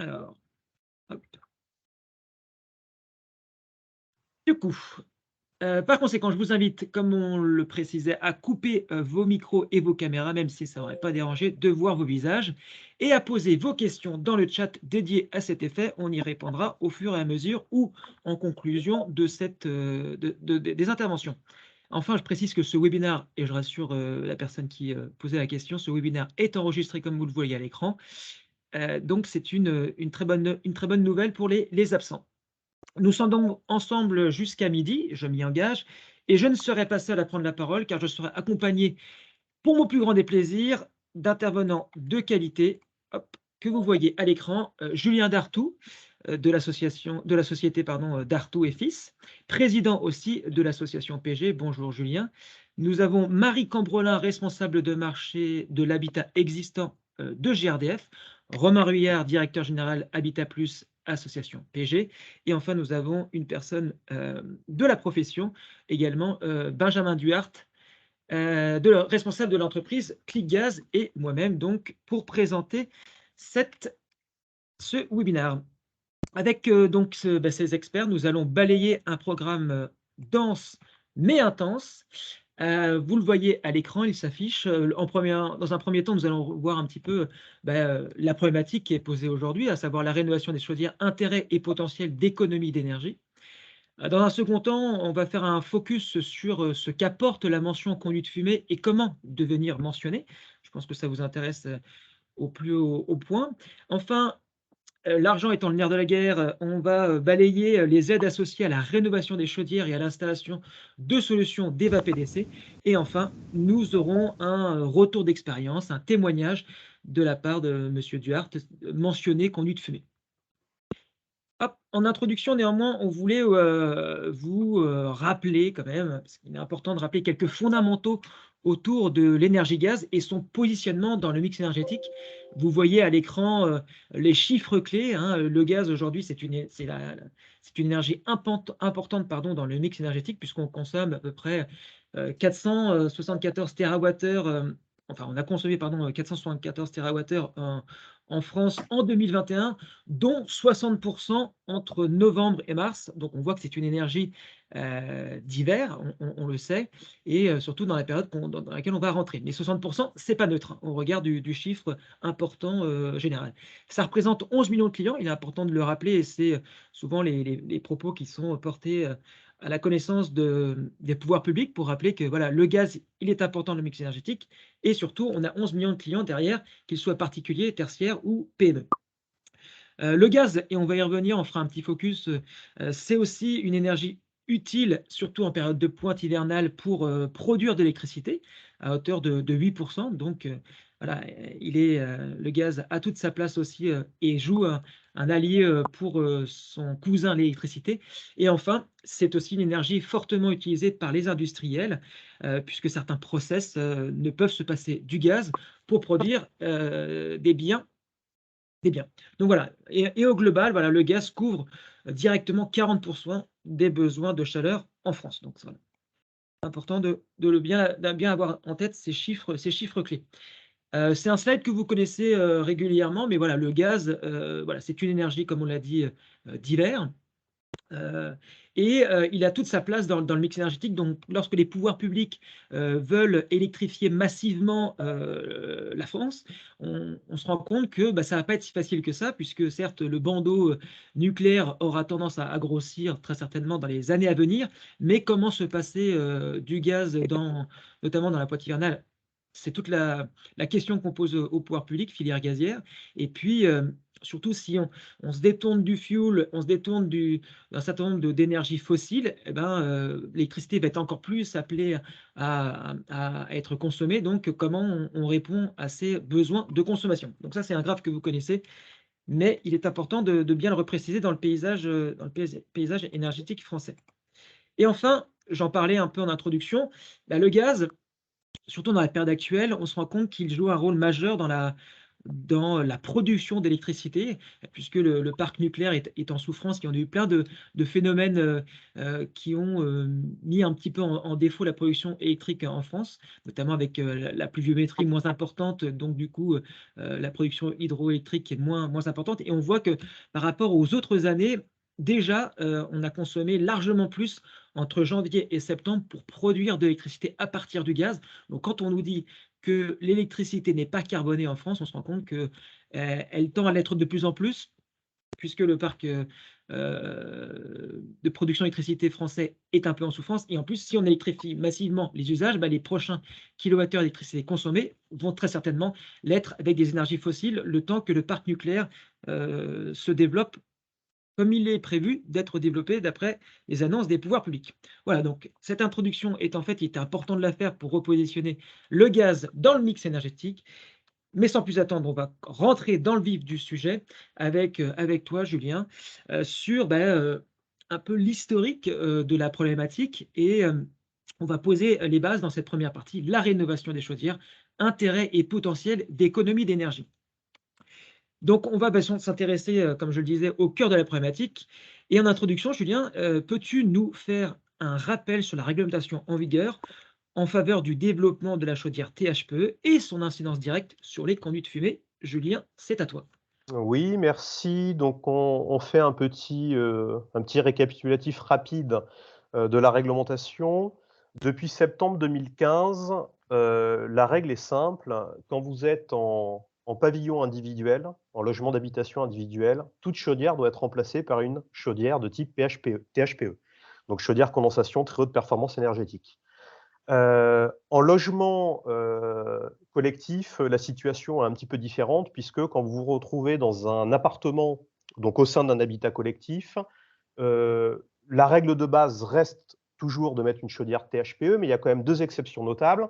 Alors, hop. Du coup, par conséquent, je vous invite, comme on le précisait, à couper vos micros et vos caméras, même si ça n'aurait pas dérangé de voir vos visages, et à poser vos questions dans le chat dédié à cet effet. On y répondra au fur et à mesure ou en conclusion de des interventions. Enfin, je précise que ce webinaire, et je rassure la personne qui posait la question, ce webinaire est enregistré comme vous le voyez à l'écran. Donc, c'est une très bonne nouvelle pour les absents. Nous sommes donc ensemble jusqu'à midi, je m'y engage, et je ne serai pas seul à prendre la parole, car je serai accompagné, pour mon plus grand des plaisirs, d'intervenants de qualité, hop, que vous voyez à l'écran. Julien Dartout, de la société Dartout et Fils, président aussi de l'association PG. Bonjour Julien. Nous avons Marie Cambrelin, responsable de marché de l'habitat existant de GRDF, Romain Ruyard, directeur général Habitat Plus, association PG, et enfin nous avons une personne de la profession également, Benjamin Duhart, responsable de l'entreprise ClickGaz, et moi-même donc pour présenter ce webinaire. Avec ces experts, nous allons balayer un programme dense mais intense. Vous le voyez à l'écran, il s'affiche. Dans un premier temps, nous allons voir un petit peu la problématique qui est posée aujourd'hui, à savoir la rénovation des chaudières, intérêt et potentiel d'économie d'énergie. Dans un second temps, on va faire un focus sur ce qu'apporte la mention conduite fumée et comment devenir mentionné. Je pense que ça vous intéresse au plus haut point. Enfin, l'argent étant le nerf de la guerre, on va balayer les aides associées à la rénovation des chaudières et à l'installation de solutions d'EVA-PDC. Et enfin, nous aurons un retour d'expérience, un témoignage de la part de M. Duhart, mentionné conduite fumée. Hop, en introduction, néanmoins, on voulait vous rappeler quand même, parce qu'il est important de rappeler quelques fondamentaux autour de l'énergie gaz et son positionnement dans le mix énergétique. Vous voyez à l'écran les chiffres clés, hein. Le gaz, aujourd'hui, c'est une énergie importante dans le mix énergétique, puisqu'on consomme à peu près 474 TWh, enfin, on a consommé, 474 TWh en France en 2021, dont 60% entre novembre et mars. Donc, on voit que c'est une énergie d'hiver, on le sait, et surtout dans la période dans laquelle on va rentrer. Mais 60%, c'est pas neutre, hein, au regard du chiffre important général. Ça représente 11 millions de clients, il est important de le rappeler, et c'est souvent les propos qui sont portés à la connaissance des pouvoirs publics pour rappeler que voilà, le gaz, il est important dans le mix énergétique, et surtout, on a 11 millions de clients derrière, qu'ils soient particuliers, tertiaires ou PME. Le gaz, et on va y revenir, on fera un petit focus, c'est aussi une énergie utile, surtout en période de pointe hivernale, pour produire de l'électricité à hauteur de 8%. Donc voilà, le gaz a toute sa place aussi et joue un allié pour son cousin, l'électricité. Et enfin, c'est aussi une énergie fortement utilisée par les industriels, puisque certains process ne peuvent se passer du gaz pour produire des biens. Donc voilà, et au global, voilà, le gaz couvre directement 40% des besoins de chaleur en France. Donc c'est voilà, important de bien avoir en tête ces chiffres clés. C'est un slide que vous connaissez régulièrement, mais voilà, le gaz, voilà, c'est une énergie, comme on l'a dit, d'hiver. Il a toute sa place dans le mix énergétique. Donc, lorsque les pouvoirs publics veulent électrifier massivement la France, on se rend compte que ça ne va pas être si facile que ça, puisque certes, le bandeau nucléaire aura tendance à grossir très certainement dans les années à venir, mais comment se passer du gaz, notamment dans la pointe hivernale? C'est toute la question qu'on pose au pouvoir public, filière gazière. Et puis, surtout, si on se détourne du fuel, on se détourne d'un certain nombre d'énergies fossiles, eh ben, l'électricité va être encore plus appelée à être consommée. Donc, comment on répond à ces besoins de consommation? Donc ça, c'est un graphe que vous connaissez, mais il est important de bien le repréciser dans le paysage énergétique français. Et enfin, j'en parlais un peu en introduction, le gaz, surtout dans la période actuelle, on se rend compte qu'il joue un rôle majeur dans la production d'électricité, puisque le parc nucléaire est en souffrance, qui ont eu plein de phénomènes qui ont mis un petit peu en défaut la production électrique en France, notamment avec la pluviométrie moins importante, donc du coup la production hydroélectrique est moins importante. Et on voit que par rapport aux autres années, déjà on a consommé largement plus entre janvier et septembre pour produire de l'électricité à partir du gaz. Donc quand on nous dit que l'électricité n'est pas carbonée en France, on se rend compte que elle tend à l'être de plus en plus, puisque le parc de production d'électricité français est un peu en souffrance. Et en plus, si on électrifie massivement les usages, bah, les prochains kilowattheures d'électricité consommés vont très certainement l'être avec des énergies fossiles, le temps que le parc nucléaire se développe comme il est prévu d'être développé d'après les annonces des pouvoirs publics. Voilà, donc cette introduction est en fait, il était important de la faire pour repositionner le gaz dans le mix énergétique. Mais sans plus attendre, on va rentrer dans le vif du sujet avec toi, Julien, sur un peu l'historique de la problématique. Et on va poser les bases dans cette première partie, la rénovation des chaudières, intérêt et potentiel d'économie d'énergie. Donc, on va s'intéresser, comme je le disais, au cœur de la problématique. Et en introduction, Julien, peux-tu nous faire un rappel sur la réglementation en vigueur en faveur du développement de la chaudière THPE et son incidence directe sur les conduites fumées? Julien, c'est à toi. Oui, merci. Donc on fait un petit récapitulatif rapide, de la réglementation. Depuis septembre 2015, la règle est simple. Quand vous êtes en pavillon individuel, en logement d'habitation individuel, toute chaudière doit être remplacée par une chaudière de type THPE, donc chaudière condensation très haute performance énergétique. En logement collectif, la situation est un petit peu différente puisque quand vous vous retrouvez dans un appartement, donc au sein d'un habitat collectif, la règle de base reste toujours de mettre une chaudière THPE, mais il y a quand même 2 exceptions notables.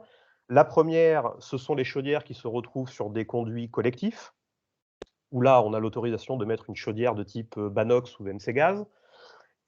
La première, ce sont les chaudières qui se retrouvent sur des conduits collectifs, où là, on a l'autorisation de mettre une chaudière de type, Banox ou VMC Gaz.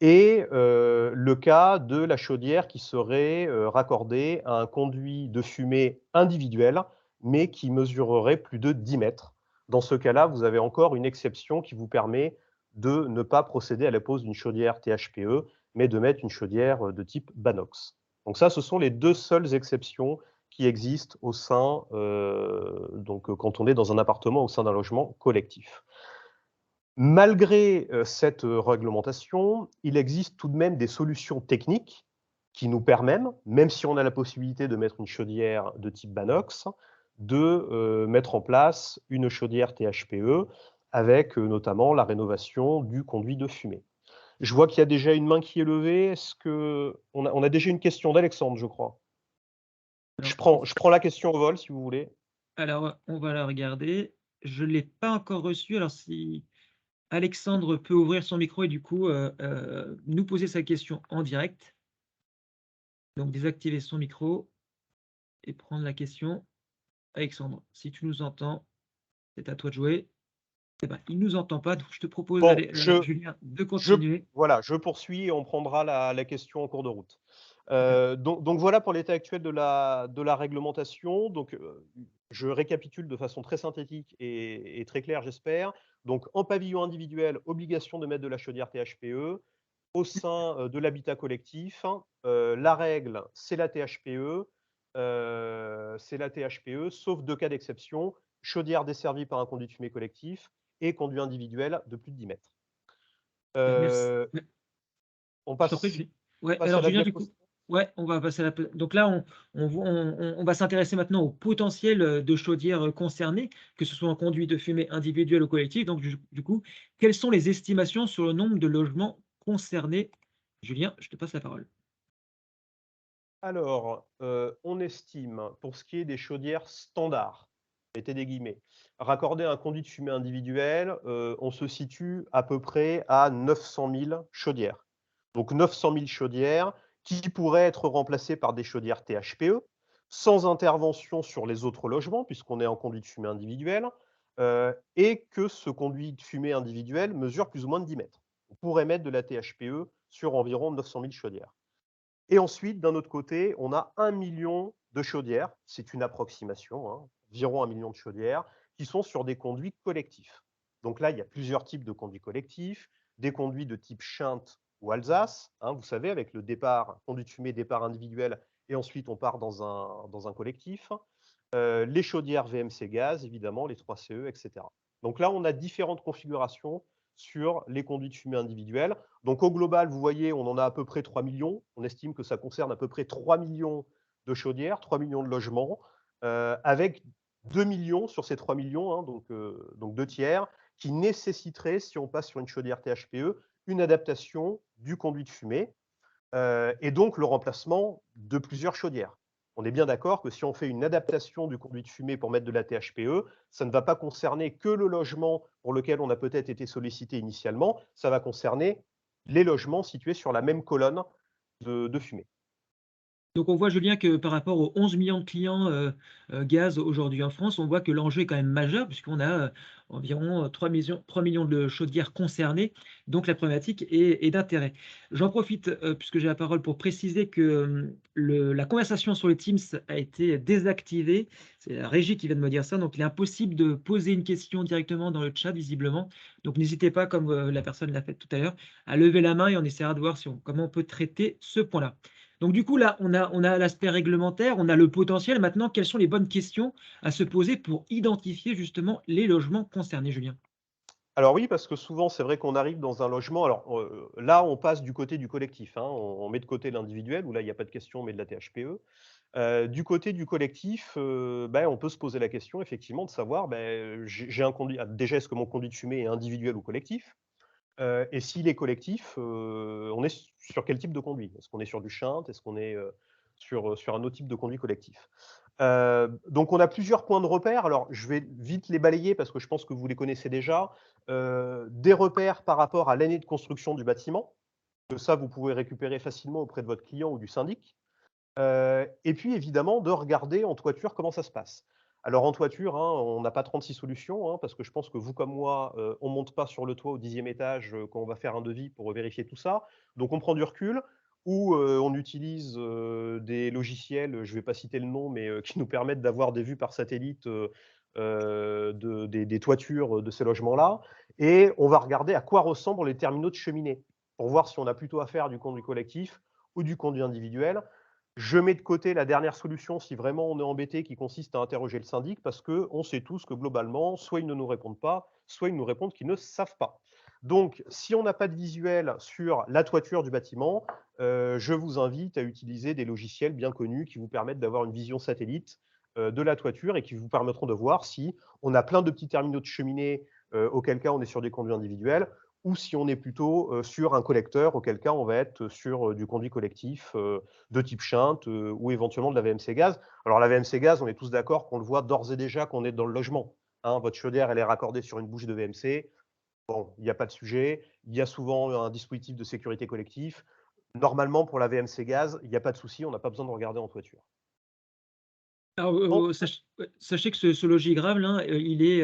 Et le cas de la chaudière qui serait raccordée à un conduit de fumée individuel, mais qui mesurerait plus de 10 mètres. Dans ce cas-là, vous avez encore une exception qui vous permet de ne pas procéder à la pose d'une chaudière THPE, mais de mettre une chaudière de type Banox. Donc ça, ce sont les 2 seules exceptions qui existent au sein, quand on est dans un appartement, au sein d'un logement collectif. Malgré cette réglementation, il existe tout de même des solutions techniques qui nous permettent, même si on a la possibilité de mettre une chaudière de type Banox, de mettre en place une chaudière THPE avec notamment la rénovation du conduit de fumée. Je vois qu'il y a déjà une main qui est levée. Est-ce que on a déjà une question d'Alexandre, je crois? Alors, Je prends la question au vol si vous voulez. alors, on va la regarder. Je ne l'ai pas encore reçue. Alors, si Alexandre peut ouvrir son micro et du coup nous poser sa question en direct. Donc, désactiver son micro et prendre la question. Alexandre, si tu nous entends, c'est à toi de jouer. Eh ben, il ne nous entend pas, donc je te propose, Bon, allez, Julien, de je continuer. voilà, je poursuis et on prendra la question en cours de route. Super. Donc voilà pour l'état actuel de la réglementation. Donc, je récapitule de façon très synthétique et très claire, j'espère. Donc en pavillon individuel, obligation de mettre de la chaudière THPE. Au sein, de l'habitat collectif, la règle, c'est la THPE, sauf 2 cas d'exception, chaudière desservie par un conduit de fumée collectif et conduit individuel de plus de 10 mètres. Super, merci. Heu, Ouais, on je t'en prie, passe Julien. Ouais, passe à alors la Julien, du coup, diapositive. ouais, on va passer à la. Donc là, on va s'intéresser maintenant au potentiel de chaudières concernées, que ce soit en conduite de fumée individuelle ou collective. Donc, du coup, quelles sont les estimations sur le nombre de logements concernés? Julien, je te passe la parole. Alors, on estime, pour ce qui est des chaudières standards, mettez des guillemets, raccordées à un conduit de fumée individuel, on se situe à peu près à 900 000 chaudières. Donc 900 000 chaudières qui pourraient être remplacées par des chaudières THPE, sans intervention sur les autres logements, puisqu'on est en conduit de fumée individuel, et que ce conduit de fumée individuel mesure plus ou moins de 10 mètres. On pourrait mettre de la THPE sur environ 900 000 chaudières. Et ensuite, d'un autre côté, on a 1 million de chaudières, c'est une approximation, hein, environ 1 million de chaudières, qui sont sur des conduits collectifs. Donc là, il y a plusieurs types de conduits collectifs, des conduits de type Schint ou Alsace, hein, vous savez, avec le départ, conduit de fumée, départ individuel, et ensuite on part dans un collectif. Les chaudières VMC gaz, évidemment, les 3CE, etc. Donc là, on a différentes configurations sur les conduits de fumée individuels. Donc au global, vous voyez, on en a à peu près 3 millions. On estime que ça concerne à peu près 3 millions de chaudières, 3 millions de logements, avec 2 millions sur ces 3 millions, hein, donc 2 tiers, qui nécessiteraient, si on passe sur une chaudière THPE, une adaptation du conduit de fumée et donc le remplacement de plusieurs chaudières. On est bien d'accord que si on fait une adaptation du conduit de fumée pour mettre de la THPE, ça ne va pas concerner que le logement pour lequel on a peut-être été sollicité initialement, ça va concerner les logements situés sur la même colonne de fumée. Donc on voit, Julien, que par rapport aux 11 millions de clients gaz aujourd'hui en France, on voit que l'enjeu est quand même majeur puisqu'on a environ 3 millions de chaudières concernées. Donc la problématique est d'intérêt. J'en profite, puisque j'ai la parole, pour préciser que la conversation sur les Teams a été désactivée. C'est la régie qui vient de me dire ça. Donc il est impossible de poser une question directement dans le chat, visiblement. Donc n'hésitez pas, comme la personne l'a fait tout à l'heure, à lever la main et on essaiera de voir comment on peut traiter ce point-là. Donc du coup, là, on a l'aspect réglementaire, on a le potentiel. Maintenant, quelles sont les bonnes questions à se poser pour identifier justement les logements concernés, Julien? Alors oui, parce que souvent, c'est vrai qu'on arrive dans un logement. Alors là, on passe du côté du collectif, hein, on met de côté l'individuel, où là, il n'y a pas de question, mais de la THPE. Du côté du collectif, on peut se poser la question effectivement de savoir, j'ai un conduit déjà, est-ce que mon conduit de fumée est individuel ou collectif? Et s'il est collectif, on est sur quel type de conduit? Est-ce qu'on est sur du Schint? Est-ce qu'on est, sur un autre type de conduit collectif? Donc on a plusieurs points de repère. Alors je vais vite les balayer parce que je pense que vous les connaissez déjà. Des repères par rapport à l'année de construction du bâtiment, que ça vous pouvez récupérer facilement auprès de votre client ou du syndic. Et puis évidemment de regarder en toiture comment ça se passe. Alors en toiture, hein, on n'a pas 36 solutions, hein, parce que je pense que vous comme moi, on ne monte pas sur le toit au 10e étage quand on va faire un devis pour vérifier tout ça. Donc on prend du recul ou on utilise des logiciels, je ne vais pas citer le nom, mais qui nous permettent d'avoir des vues par satellite des toitures de ces logements-là. Et on va regarder à quoi ressemblent les terminaux de cheminée pour voir si on a plutôt affaire à du conduit collectif ou du conduit individuel. Je mets de côté la dernière solution si vraiment on est embêté, qui consiste à interroger le syndic, parce qu'on sait tous que globalement, soit ils ne nous répondent pas, soit ils nous répondent qu'ils ne savent pas. Donc, si on n'a pas de visuel sur la toiture du bâtiment, je vous invite à utiliser des logiciels bien connus qui vous permettent d'avoir une vision satellite de la toiture et qui vous permettront de voir si on a plein de petits terminaux de cheminée, auquel cas on est sur des conduits individuels, ou si on est plutôt sur un collecteur, auquel cas on va être sur du conduit collectif de type Schint ou éventuellement de la VMC gaz. Alors la VMC gaz, on est tous d'accord qu'on le voit d'ores et déjà qu'on est dans le logement. Hein, votre chaudière, elle est raccordée sur une bouche de VMC. Bon, il n'y a pas de sujet. Il y a souvent un dispositif de sécurité collectif. Normalement, pour la VMC gaz, il n'y a pas de souci, on n'a pas besoin de regarder en toiture. Alors, En ouais, sachez que ce logigraphe là, il est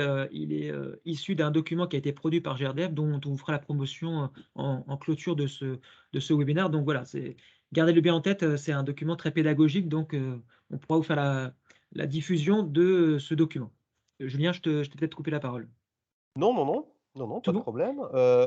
issu d'un document qui a été produit par GRDF, dont on vous fera la promotion en clôture de ce webinaire. Donc voilà, gardez-le bien en tête, c'est un document très pédagogique, donc on pourra vous faire la diffusion de ce document. Julien, je t'ai peut-être coupé la parole. Non, non, non, non, non, Tout pas de bon? problème.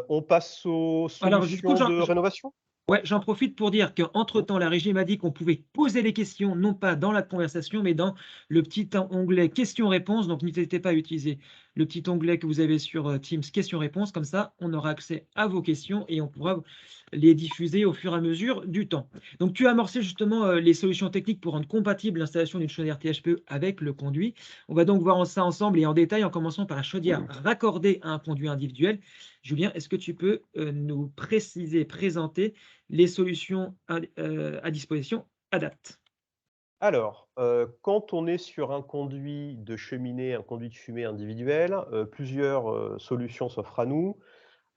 On passe aux Alors, du coup, solutions de rénovation. ouais, j'en profite pour dire Mmh. qu'entre-temps, la régie m'a dit qu'on pouvait poser les questions, non pas dans la conversation, mais dans le petit onglet questions-réponses. Donc, n'hésitez pas à utiliser le petit onglet que vous avez sur Teams questions-réponses. Comme ça, on aura accès à vos questions et on pourra les diffuser au fur et à mesure du temps. Donc, tu as amorcé justement les solutions techniques pour rendre compatible l'installation d'une chaudière THPE avec le conduit. On va donc voir ça ensemble et en détail en commençant par la chaudière raccordée à un conduit individuel. Julien, est-ce que tu peux nous préciser, présenter les solutions à disposition à date? Alors, quand on est sur un conduit de cheminée, un conduit de fumée individuel, plusieurs, solutions s'offrent à nous.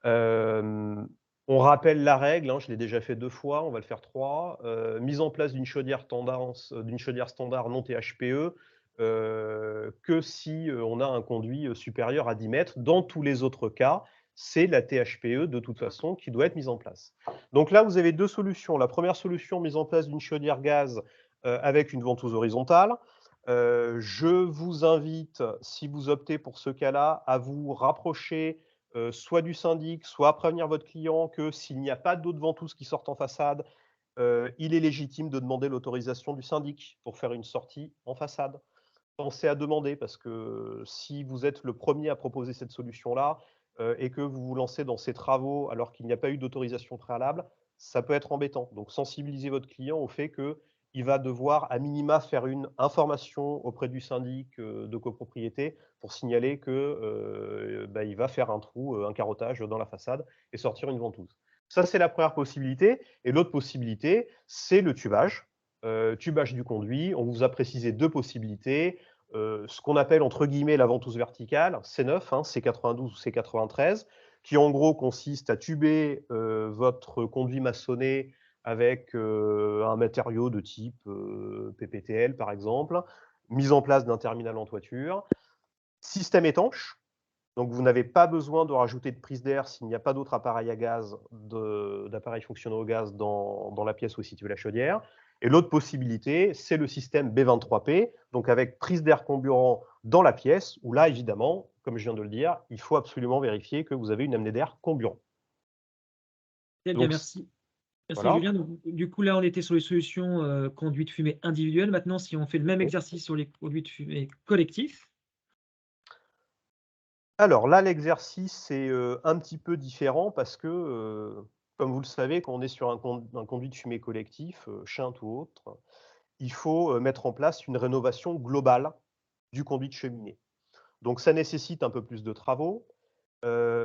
Hem, on rappelle la règle, hein, je l'ai déjà fait 2 fois, on va le faire 3. Mise en place d'une chaudière standard non THPE, que si, on a un conduit, supérieur à 10 mètres. Dans tous les autres cas, c'est la THPE de toute façon qui doit être mise en place. Donc là, vous avez 2 solutions. La première solution, mise en place d'une chaudière gaz, avec une ventouse horizontale. Je vous invite, si vous optez pour ce cas-là, à vous rapprocher, soit du syndic, soit à prévenir votre client que s'il n'y a pas d'autres ventouses qui sortent en façade, il est légitime de demander l'autorisation du syndic pour faire une sortie en façade. Pensez à demander parce que si vous êtes le premier à proposer cette solution-là, et que vous vous lancez dans ces travaux alors qu'il n'y a pas eu d'autorisation préalable, ça peut être embêtant. Donc sensibilisez votre client au fait qu'il va devoir à minima faire une information auprès du syndic, de copropriété pour signaler que, il va faire un trou, un carottage dans la façade et sortir une ventouse. Ça, c'est la première possibilité et l'autre possibilité, c'est le tubage. Tubage du conduit, on vous a précisé 2 possibilités, ce qu'on appelle entre guillemets «la ventouse verticale», C9, hein, C92 ou C93, qui en gros consiste à tuber, votre conduit maçonné avec, un matériau de type, PPTL par exemple, mise en place d'un terminal en toiture. Système étanche, donc vous n'avez pas besoin de rajouter de prise d'air s'il n'y a pas d'autre appareil à gaz, d'appareil fonctionnant au gaz dans la pièce où est située la chaudière. Et l'autre possibilité, c'est le système B23P, donc avec prise d'air comburant dans la pièce, où là, évidemment, comme je viens de le dire, il faut absolument vérifier que vous avez une amenée d'air comburant. Très bien, Donc merci. Merci voilà. Julien. Donc, du coup, là, on était sur les solutions conduite fumée individuelles. Maintenant, si on fait le même exercice sur les conduites fumée collectifs, Alors là, l'exercice est, un petit peu différent parce que, comme vous le savez, quand on est sur un conduit de fumée collectif, Chint ou autre, il faut, mettre en place une rénovation globale du conduit de cheminée. Donc ça nécessite un peu plus de travaux.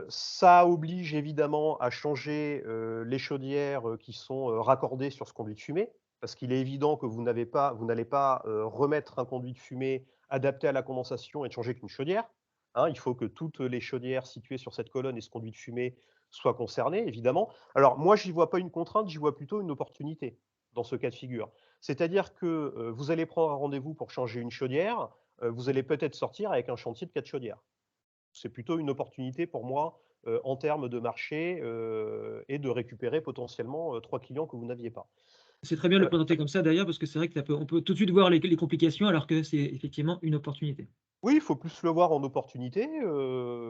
Ça oblige évidemment à changer, les chaudières, qui sont, raccordées sur ce conduit de fumée, parce qu'il est évident que vous n'allez pas, remettre un conduit de fumée adapté à la condensation et ne changer qu'une chaudière, hein. Il faut que toutes les chaudières situées sur cette colonne et ce conduit de fumée soient concernées, évidemment. Alors moi, j'y vois pas une contrainte, j'y vois plutôt une opportunité dans ce cas de figure. C'est-à-dire que, vous allez prendre un rendez-vous pour changer une chaudière, vous allez peut-être sortir avec un chantier de 4 chaudières. C'est plutôt une opportunité pour moi, en termes de marché, et de récupérer potentiellement, 3 clients que vous n'aviez pas. c'est très bien de le Heu, présenter comme ça d'ailleurs, parce que c'est vrai que on peut tout de suite voir les complications, alors que c'est effectivement une opportunité. oui, il faut plus le voir en opportunité,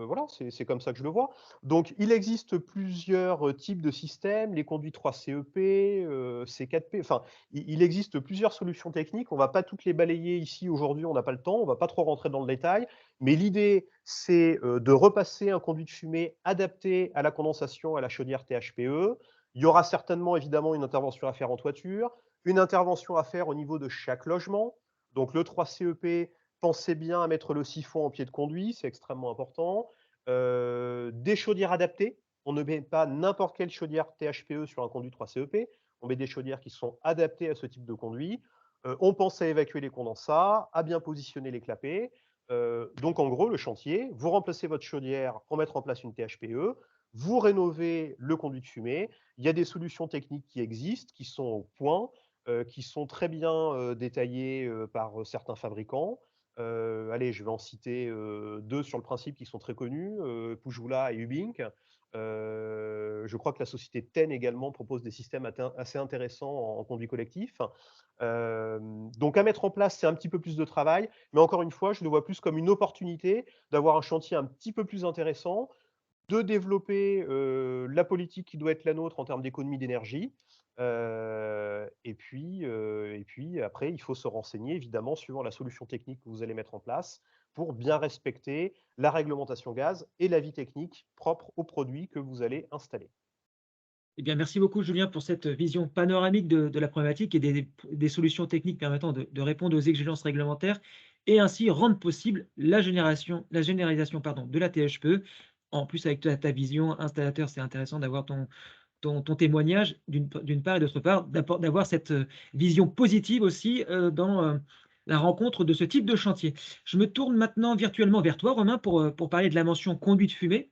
voilà, c'est comme ça que je le vois. Donc il existe plusieurs, types de systèmes, les conduits 3 CEP, C4P, enfin, il existe plusieurs solutions techniques. On va pas toutes les balayer ici aujourd'hui, on n'a pas le temps, on va pas trop rentrer dans le détail. Mais l'idée, c'est, de repasser un conduit de fumée adapté à la condensation, à la chaudière THPE. Il y aura certainement évidemment une intervention à faire en toiture, une intervention à faire au niveau de chaque logement. Donc le 3 CEP, pensez bien à mettre le siphon en pied de conduit, c'est extrêmement important. Des chaudières adaptées. On ne met pas n'importe quelle chaudière THPE sur un conduit 3 CEP. On met des chaudières qui sont adaptées à ce type de conduit. On pense à évacuer les condensats, à bien positionner les clapets. Donc en gros, le chantier, vous remplacez votre chaudière pour mettre en place une THPE, vous rénovez le conduit de fumée. Il y a des solutions techniques qui existent, qui sont au point, qui sont très bien détaillées par certains fabricants. Allez, je vais en citer, 2 sur le principe qui sont très connus, Pujula et Hubink. Je crois que la société TEN également propose des systèmes assez intéressants en conduit collectif. Donc à mettre en place, c'est un petit peu plus de travail, mais encore une fois, je le vois plus comme une opportunité d'avoir un chantier un petit peu plus intéressant, de développer, la politique qui doit être la nôtre en termes d'économie d'énergie. Et puis après, il faut se renseigner évidemment suivant la solution technique que vous allez mettre en place pour bien respecter la réglementation gaz et l'avis technique propre au produit que vous allez installer. Eh bien, merci beaucoup Julien pour cette vision panoramique de la problématique et des solutions techniques permettant de répondre aux exigences réglementaires et ainsi rendre possible la généralisation pardon, de la THPE. En plus, avec ta vision installateur, c'est intéressant d'avoir ton témoignage d'une part et d'autre part, d'avoir cette vision positive aussi dans la rencontre de ce type de chantier. Je me tourne maintenant virtuellement vers toi, Romain, pour parler de la mention conduite fumée.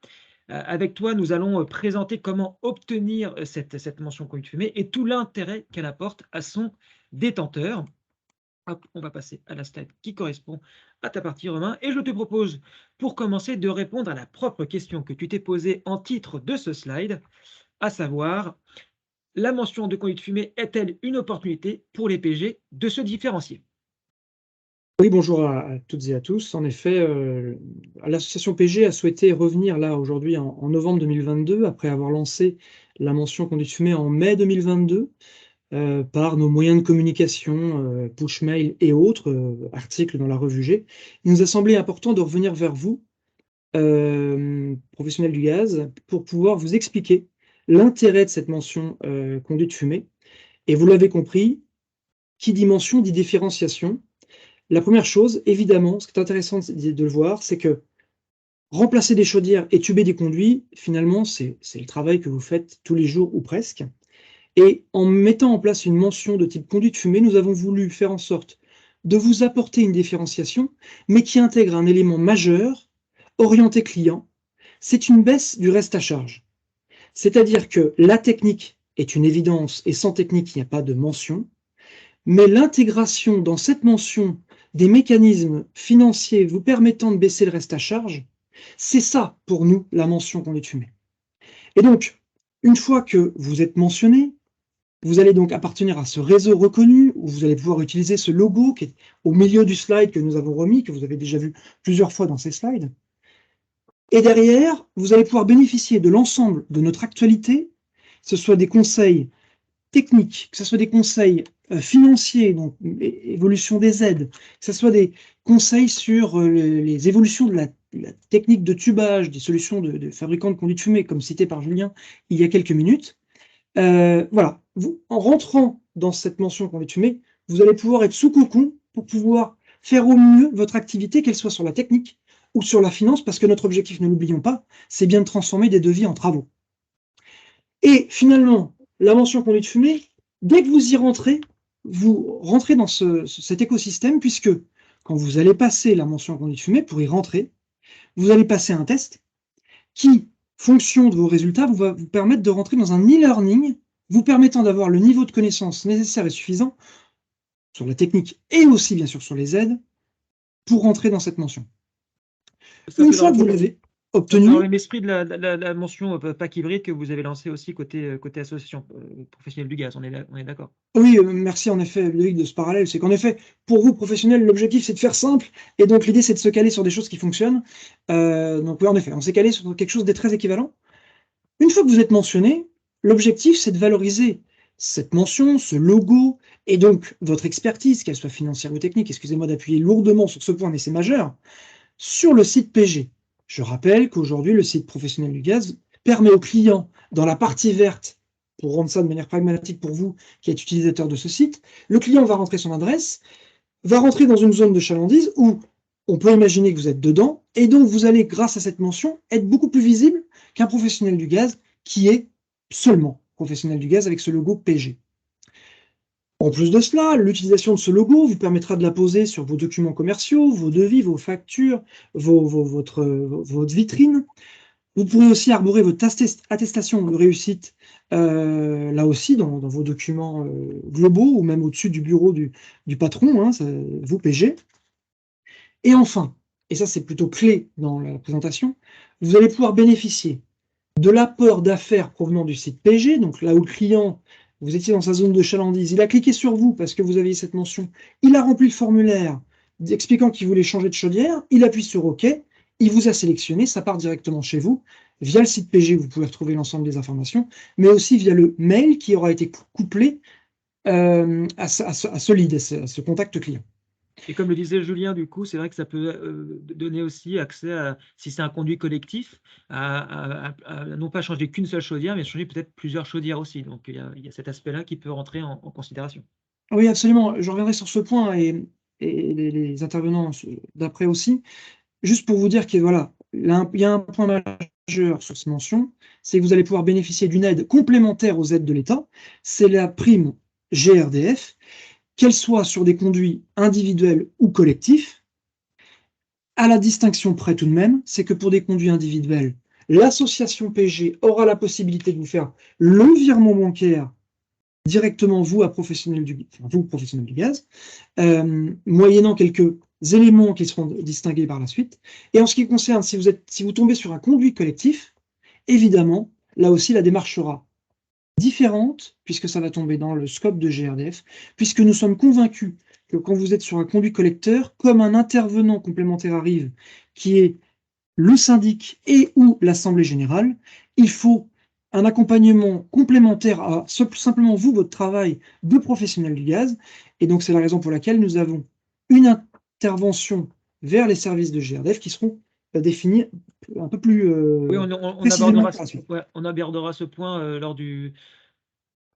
Avec toi, nous allons présenter comment obtenir cette mention conduite fumée et tout l'intérêt qu'elle apporte à son détenteur. Hop, on va passer à la slide qui correspond à ta partie, Romain. Et je te propose, pour commencer, de répondre à la propre question que tu t'es posée en titre de ce slide, à savoir la mention de conduite fumée est-elle une opportunité pour les PG de se différencier? Oui, bonjour à toutes et à tous. En effet, l'association PG a souhaité revenir là aujourd'hui en novembre 2022, après avoir lancé la mention conduite fumée en mai 2022, par nos moyens de communication, push mail et autres, articles dans la revue G. Il nous a semblé important de revenir vers vous, professionnels du gaz, pour pouvoir vous expliquer l'intérêt de cette mention, conduite fumée. Et vous l'avez compris, qui dit mention dit différenciation. La première chose, évidemment, ce qui est intéressant de le voir, c'est que remplacer des chaudières et tuber des conduits, finalement, c'est le travail que vous faites tous les jours ou presque. Et en mettant en place une mention de type conduite fumée, nous avons voulu faire en sorte de vous apporter une différenciation, mais qui intègre un élément majeur, orienté client, c'est une baisse du reste à charge. C'est-à-dire que la technique est une évidence, et sans technique, il n'y a pas de mention, mais l'intégration dans cette mention des mécanismes financiers vous permettant de baisser le reste à charge, c'est ça, pour nous, la mention conduite fumée. Et donc, une fois que vous êtes mentionné, vous allez donc appartenir à ce réseau reconnu, où vous allez pouvoir utiliser ce logo qui est au milieu du slide que nous avons remis, que vous avez déjà vu plusieurs fois dans ces slides. Et derrière, vous allez pouvoir bénéficier de l'ensemble de notre actualité, que ce soit des conseils techniques, que ce soit des conseils financiers, donc évolution des aides, que ce soit des conseils sur les évolutions de la technique de tubage, des solutions de fabricants de conduite fumée, comme cité par Julien il y a quelques minutes. Voilà, en rentrant dans cette mention conduite fumée, vous allez pouvoir être sous cocon pour pouvoir faire au mieux votre activité, qu'elle soit sur la technique ou sur la finance, parce que notre objectif, ne l'oublions pas, c'est bien de transformer des devis en travaux. Et finalement, la mention conduite fumée, dès que vous y rentrez, vous rentrez dans cet écosystème, puisque quand vous allez passer la mention conduite fumée, pour y rentrer, vous allez passer un test qui, fonction de vos résultats, va vous permettre de rentrer dans un e-learning, vous permettant d'avoir le niveau de connaissance nécessaire et suffisant sur la technique et aussi bien sûr sur les aides pour rentrer dans cette mention. Une fois que vous l'avez obtenu, dans le même esprit de la mention PAC hybride que vous avez lancée aussi côté association professionnelle du gaz, on est d'accord. oui, merci en effet, Loïc, de ce parallèle. C'est qu'en effet, pour vous, professionnels, l'objectif, c'est de faire simple. Et donc, l'idée, c'est de se caler sur des choses qui fonctionnent. Donc, oui, en effet, on s'est calé sur quelque chose de très équivalent. Une fois que vous êtes mentionné, l'objectif, c'est de valoriser cette mention, ce logo, et donc votre expertise, qu'elle soit financière ou technique, excusez-moi d'appuyer lourdement sur ce point, mais c'est majeur, sur le site PG. Je rappelle qu'aujourd'hui, le site professionnel du gaz permet aux clients, dans la partie verte, pour rendre ça de manière pragmatique pour vous qui êtes utilisateur de ce site, le client va rentrer son adresse, va rentrer dans une zone de chalandise où on peut imaginer que vous êtes dedans, et donc vous allez, grâce à cette mention, être beaucoup plus visible qu'un professionnel du gaz qui est seulement professionnel du gaz avec ce logo PG. En plus de cela, l'utilisation de ce logo vous permettra de l'apposer sur vos documents commerciaux, vos devis, vos factures, votre vitrine. Vous pourrez aussi arborer votre attestation de réussite, là aussi, dans vos documents globaux, ou même au-dessus du bureau du patron, hein, vous PG. Et enfin, et ça c'est plutôt clé dans la présentation, vous allez pouvoir bénéficier de l'apport d'affaires provenant du site PG, donc là où le client, vous étiez dans sa zone de chalandise, il a cliqué sur vous parce que vous aviez cette mention, il a rempli le formulaire expliquant qu'il voulait changer de chaudière, il appuie sur OK, il vous a sélectionné, ça part directement chez vous. Via le site PG, vous pouvez retrouver l'ensemble des informations, mais aussi via le mail qui aura été couplé à ce lead, à ce contact client. Et comme le disait Julien, du coup, c'est vrai que ça peut donner aussi accès à, si c'est un conduit collectif, à non pas changer qu'une seule chaudière, mais changer peut-être plusieurs chaudières aussi. Donc il y a cet aspect-là qui peut rentrer en considération. Oui, absolument. Je reviendrai sur ce point et les intervenants d'après aussi. Juste pour vous dire qu'il voilà, il y a un point majeur sur cette mention, c'est que vous allez pouvoir bénéficier d'une aide complémentaire aux aides de l'État. C'est la prime GRDF, qu'elle soit sur des conduits individuels ou collectifs. À la distinction près tout de même, c'est que pour des conduits individuels, l'association PG aura la possibilité de vous faire le virement bancaire directement vous, professionnel du gaz, moyennant quelques éléments qui seront distingués par la suite. Et en ce qui concerne, si vous tombez sur un conduit collectif, évidemment, là aussi, la démarche sera différente, puisque ça va tomber dans le scope de GRDF, puisque nous sommes convaincus que quand vous êtes sur un conduit collecteur, comme un intervenant complémentaire arrive, qui est le syndic et ou l'Assemblée générale, il faut un accompagnement complémentaire à simplement vous, votre travail de professionnel du gaz. Et donc, c'est la raison pour laquelle nous avons une intervention vers les services de GRDF qui seront définis un peu plus Oui, on précisément abordera, par la suite. ouais, on abordera ce point lors de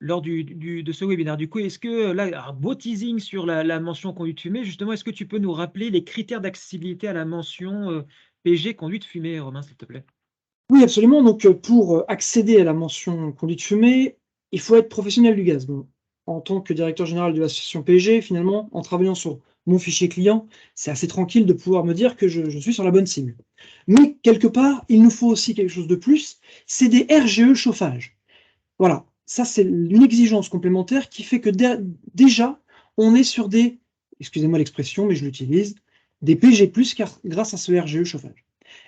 ce webinaire. Du coup, est-ce que là, un beau teasing sur la mention conduite fumée, justement, est-ce que tu peux nous rappeler les critères d'accessibilité à la mention PG conduite fumée, Romain, s'il te plaît? Oui, absolument. Donc, pour accéder à la mention conduite fumée, il faut être professionnel du gaz. Bon, en tant que directeur général de l'association PG, finalement, en travaillant sur mon fichier client, c'est assez tranquille de pouvoir me dire que je suis sur la bonne cible. Mais quelque part, il nous faut aussi quelque chose de plus, c'est des RGE chauffage. Voilà, ça c'est une exigence complémentaire qui fait que déjà, on est sur des, excusez-moi l'expression, mais je l'utilise, des PG+, grâce à ce RGE chauffage.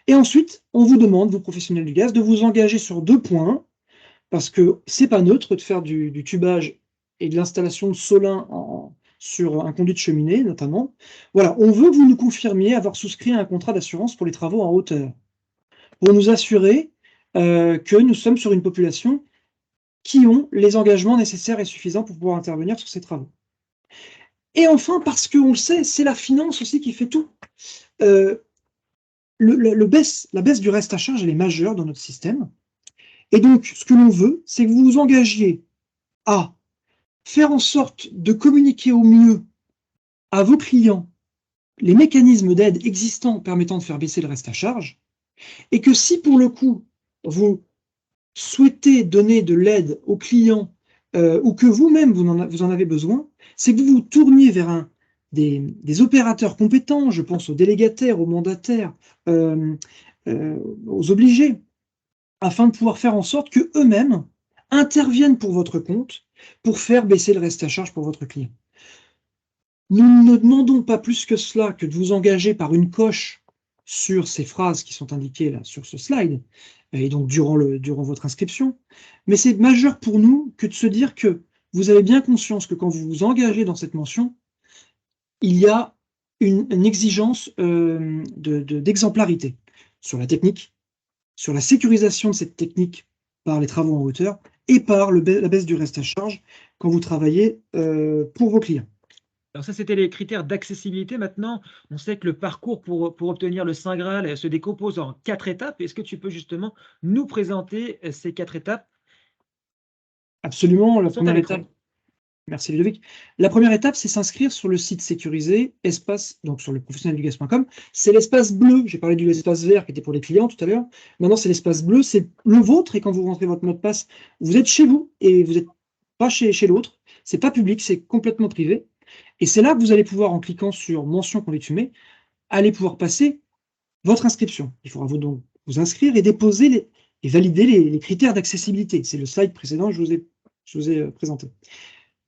Et ensuite, on vous demande, vous professionnels du gaz, de vous engager sur 2 points, parce que c'est pas neutre de faire du tubage et de l'installation de solin sur un conduit de cheminée, notamment. Voilà, on veut que vous nous confirmiez avoir souscrit à un contrat d'assurance pour les travaux en hauteur, pour nous assurer que nous sommes sur une population qui ont les engagements nécessaires et suffisants pour pouvoir intervenir sur ces travaux. Et enfin, parce qu'on le sait, c'est la finance aussi qui fait tout. La baisse du reste à charge, elle est majeure dans notre système. Et donc, ce que l'on veut, c'est que vous vous engagiez à faire en sorte de communiquer au mieux à vos clients les mécanismes d'aide existants permettant de faire baisser le reste à charge, et que si pour le coup, vous souhaitez donner de l'aide aux clients ou que vous-même vous en avez besoin, c'est que vous vous tourniez vers des opérateurs compétents, je pense aux délégataires, aux mandataires, aux obligés, afin de pouvoir faire en sorte qu'eux-mêmes interviennent pour votre compte pour faire baisser le reste à charge pour votre client. Nous ne demandons pas plus que cela que de vous engager par une coche sur ces phrases qui sont indiquées là sur ce slide, et donc durant votre inscription, mais c'est majeur pour nous que de se dire que vous avez bien conscience que quand vous vous engagez dans cette mention, il y a une exigence d'exemplarité sur la technique, sur la sécurisation de cette technique par les travaux en hauteur et par la baisse du reste à charge quand vous travaillez pour vos clients. Alors ça, c'était les critères d'accessibilité. Maintenant, on sait que le parcours pour obtenir le Saint Graal se décompose en 4 étapes. Est-ce que tu peux justement nous présenter ces 4 étapes? Absolument, la Sont à première l'écran. étape, merci Ludovic. La première étape, c'est s'inscrire sur le site sécurisé, espace, donc sur le professionneldugas.com. C'est l'espace bleu, j'ai parlé de l'espace vert qui était pour les clients tout à l'heure. Maintenant, c'est l'espace bleu, c'est le vôtre, et quand vous rentrez votre mot de passe, vous êtes chez vous et vous n'êtes pas chez l'autre. C'est pas public, c'est complètement privé. Et c'est là que vous allez pouvoir, en cliquant sur mention conduite fumée, aller pouvoir passer votre inscription. Il faudra donc vous inscrire et déposer et valider les critères d'accessibilité. C'est le slide précédent que je vous ai présenté.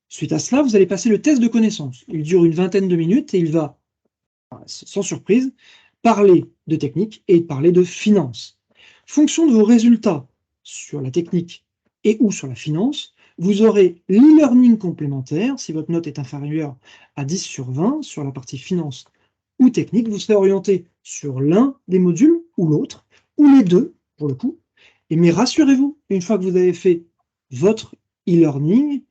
Suite à cela, vous allez passer le test de connaissance. Il dure une vingtaine de minutes et il va, sans surprise, parler de technique et parler de finance. Fonction de vos résultats sur la technique et ou sur la finance, vous aurez l'e-learning complémentaire. Si votre note est inférieure à 10 sur 20 sur la partie finance ou technique, vous serez orienté sur l'un des modules ou l'autre, ou les deux, pour le coup. Mais rassurez-vous, une fois que vous avez fait votre e-learning,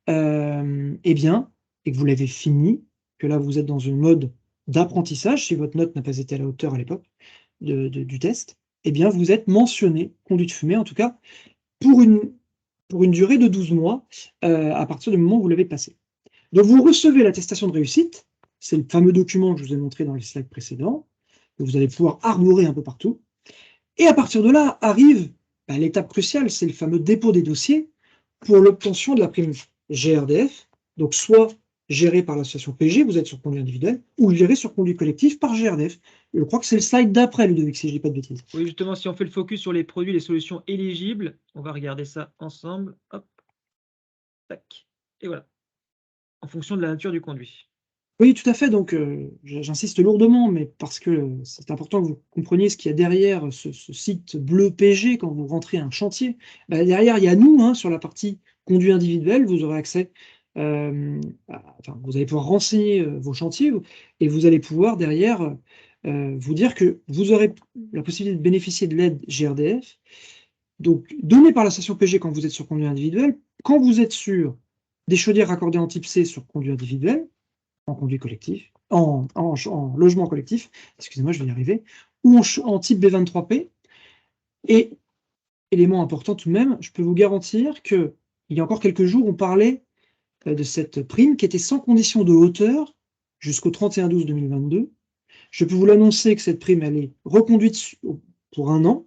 eh bien, et que vous l'avez fini, que là vous êtes dans une mode d'apprentissage, si votre note n'a pas été à la hauteur à l'époque du test, eh bien vous êtes mentionné conduite fumée, en tout cas, pour une durée de 12 mois, à partir du moment où vous l'avez passé. Donc vous recevez l'attestation de réussite, c'est le fameux document que je vous ai montré dans les slides précédents, que vous allez pouvoir arborer un peu partout. Et à partir de là arrive l'étape cruciale, c'est le fameux dépôt des dossiers pour l'obtention de la prime GRDF, donc soit gérée par l'association PG, vous êtes sur conduit individuel, ou gérée sur conduit collectif par GRDF. Je crois que c'est le slide d'après, Ludovic, si je ne dis pas de bêtises. Oui, justement, si on fait le focus sur les produits, les solutions éligibles, on va regarder ça ensemble. Hop, tac, et voilà, en fonction de la nature du conduit. Oui, tout à fait. Donc, j'insiste lourdement, mais parce que c'est important que vous compreniez ce qu'il y a derrière ce site bleu PG quand vous rentrez à un chantier. Derrière, il y a nous, sur la partie conduit individuel, vous aurez accès vous allez pouvoir renseigner vos chantiers et vous allez pouvoir derrière vous dire que vous aurez la possibilité de bénéficier de l'aide GRDF, donc donnée par la station PG quand vous êtes sur conduit individuel, quand vous êtes sur des chaudières raccordées en type C sur conduit individuel, en conduit collectif, en logement collectif, excusez-moi, je vais y arriver, ou en type B23P. Et élément important tout de même, je peux vous garantir que il y a encore quelques jours, on parlait de cette prime qui était sans condition de hauteur jusqu'au 31/12/2022. Je peux vous l'annoncer que cette prime, elle est reconduite pour 1 an.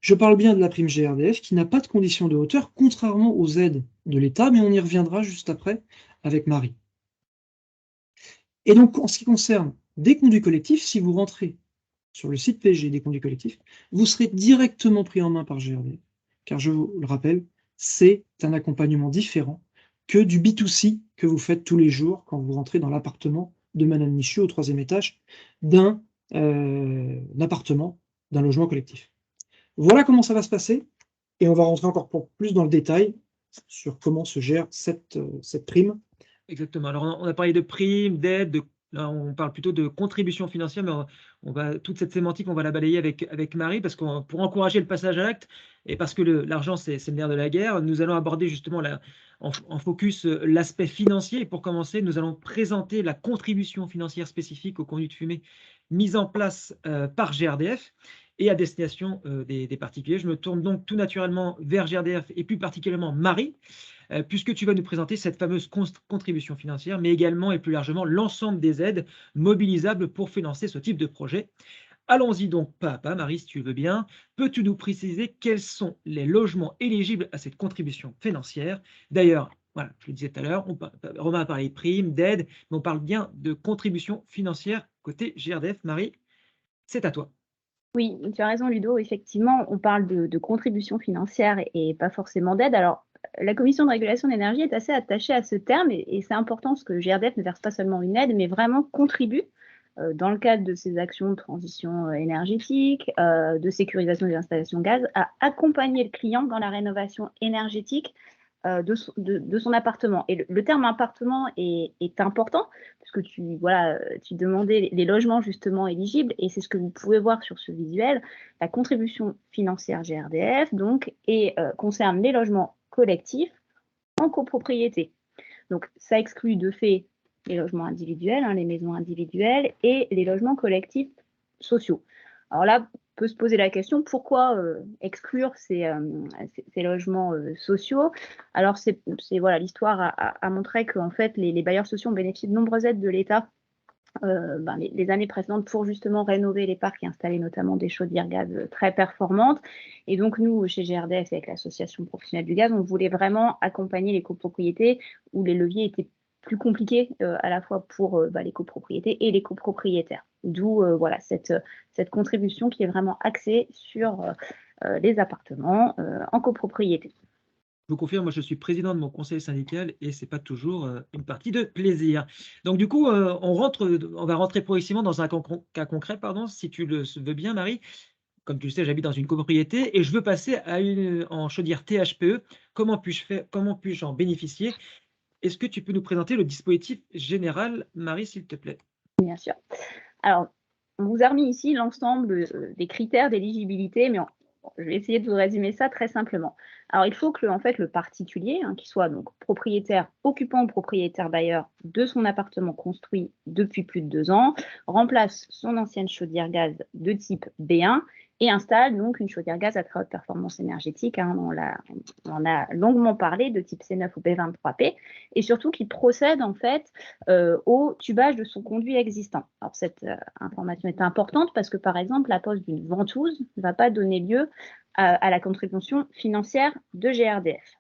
Je parle bien de la prime GRDF qui n'a pas de condition de hauteur, contrairement aux aides de l'État, mais on y reviendra juste après avec Marie. Et donc, en ce qui concerne des conduits collectifs, si vous rentrez sur le site PG des conduits collectifs, vous serez directement pris en main par GRDF, car je vous le rappelle, c'est un accompagnement différent que du B2C que vous faites tous les jours quand vous rentrez dans l'appartement de Madame Michu au 3e étage d'un appartement, d'un logement collectif. Voilà comment ça va se passer, et on va rentrer encore plus dans le détail sur comment se gère cette prime. Exactement. Alors, on a parlé de primes, d'aides, là, on parle plutôt de contribution financière, mais toute cette sémantique, on va la balayer avec Marie, parce que pour encourager le passage à l'acte, et parce que l'argent, c'est le nerf de la guerre, nous allons aborder justement en focus l'aspect financier. Et pour commencer, nous allons présenter la contribution financière spécifique aux conduits de fumée mise en place par GRDF et à destination des particuliers. Je me tourne donc tout naturellement vers GRDF et plus particulièrement Marie, puisque tu vas nous présenter cette fameuse contribution financière, mais également et plus largement l'ensemble des aides mobilisables pour financer ce type de projet. Allons-y donc pas à pas, Marie, si tu veux bien. Peux-tu nous préciser quels sont les logements éligibles à cette contribution financière? D'ailleurs, voilà, je le disais tout à l'heure, Romain a parlé de primes, d'aides, mais on parle bien de contribution financière côté GRDF. Marie, c'est à toi. Oui, tu as raison, Ludo. Effectivement, on parle de contribution financière et pas forcément d'aide. Alors, la Commission de régulation de l'énergie est assez attachée à ce terme et c'est important parce que GRDF ne verse pas seulement une aide, mais vraiment contribue dans le cadre de ses actions de transition énergétique, de sécurisation des installations gaz, à accompagner le client dans la rénovation énergétique de son appartement. Et le terme appartement est important, puisque tu demandais les logements justement éligibles, et c'est ce que vous pouvez voir sur ce visuel. La contribution financière GRDF donc, concerne les logements collectifs en copropriété. Donc ça exclut de fait les logements individuels, les maisons individuelles, et les logements collectifs sociaux. Alors là, on peut se poser la question, pourquoi exclure ces logements sociaux? Alors, l'histoire a montré qu'en fait, les bailleurs sociaux ont bénéficié de nombreuses aides de l'État les années précédentes pour justement rénover les parcs et installer notamment des chaudières gaz très performantes. Et donc, nous, chez GRDF, avec l'Association professionnelle du gaz, on voulait vraiment accompagner les copropriétés où les leviers étaient plus compliqués à la fois pour les copropriétés et les copropriétaires. D'où cette contribution qui est vraiment axée sur les appartements en copropriété. Je vous confirme, moi je suis président de mon conseil syndical et c'est pas toujours une partie de plaisir. Donc du coup, on va rentrer progressivement dans un cas concret, pardon, si tu le veux bien, Marie. Comme tu le sais, j'habite dans une copropriété et je veux passer en chaudière THPE. Comment puis-je en bénéficier? Est-ce que tu peux nous présenter le dispositif général, Marie, s'il te plaît? Bien sûr. Alors, on vous a remis ici l'ensemble des critères d'éligibilité, mais je vais essayer de vous résumer ça très simplement. Alors, il faut que le particulier, qui soit donc propriétaire, occupant ou propriétaire bailleur de son appartement construit depuis plus de 2 ans, remplace son ancienne chaudière gaz de type B1 et installe donc une chaudière gaz à très haute performance énergétique. On en a longuement parlé, de type C9 ou B23P, et surtout qui procède en fait au tubage de son conduit existant. Alors cette information est importante parce que par exemple la pose d'une ventouse ne va pas donner lieu à la contribution financière de GRDF.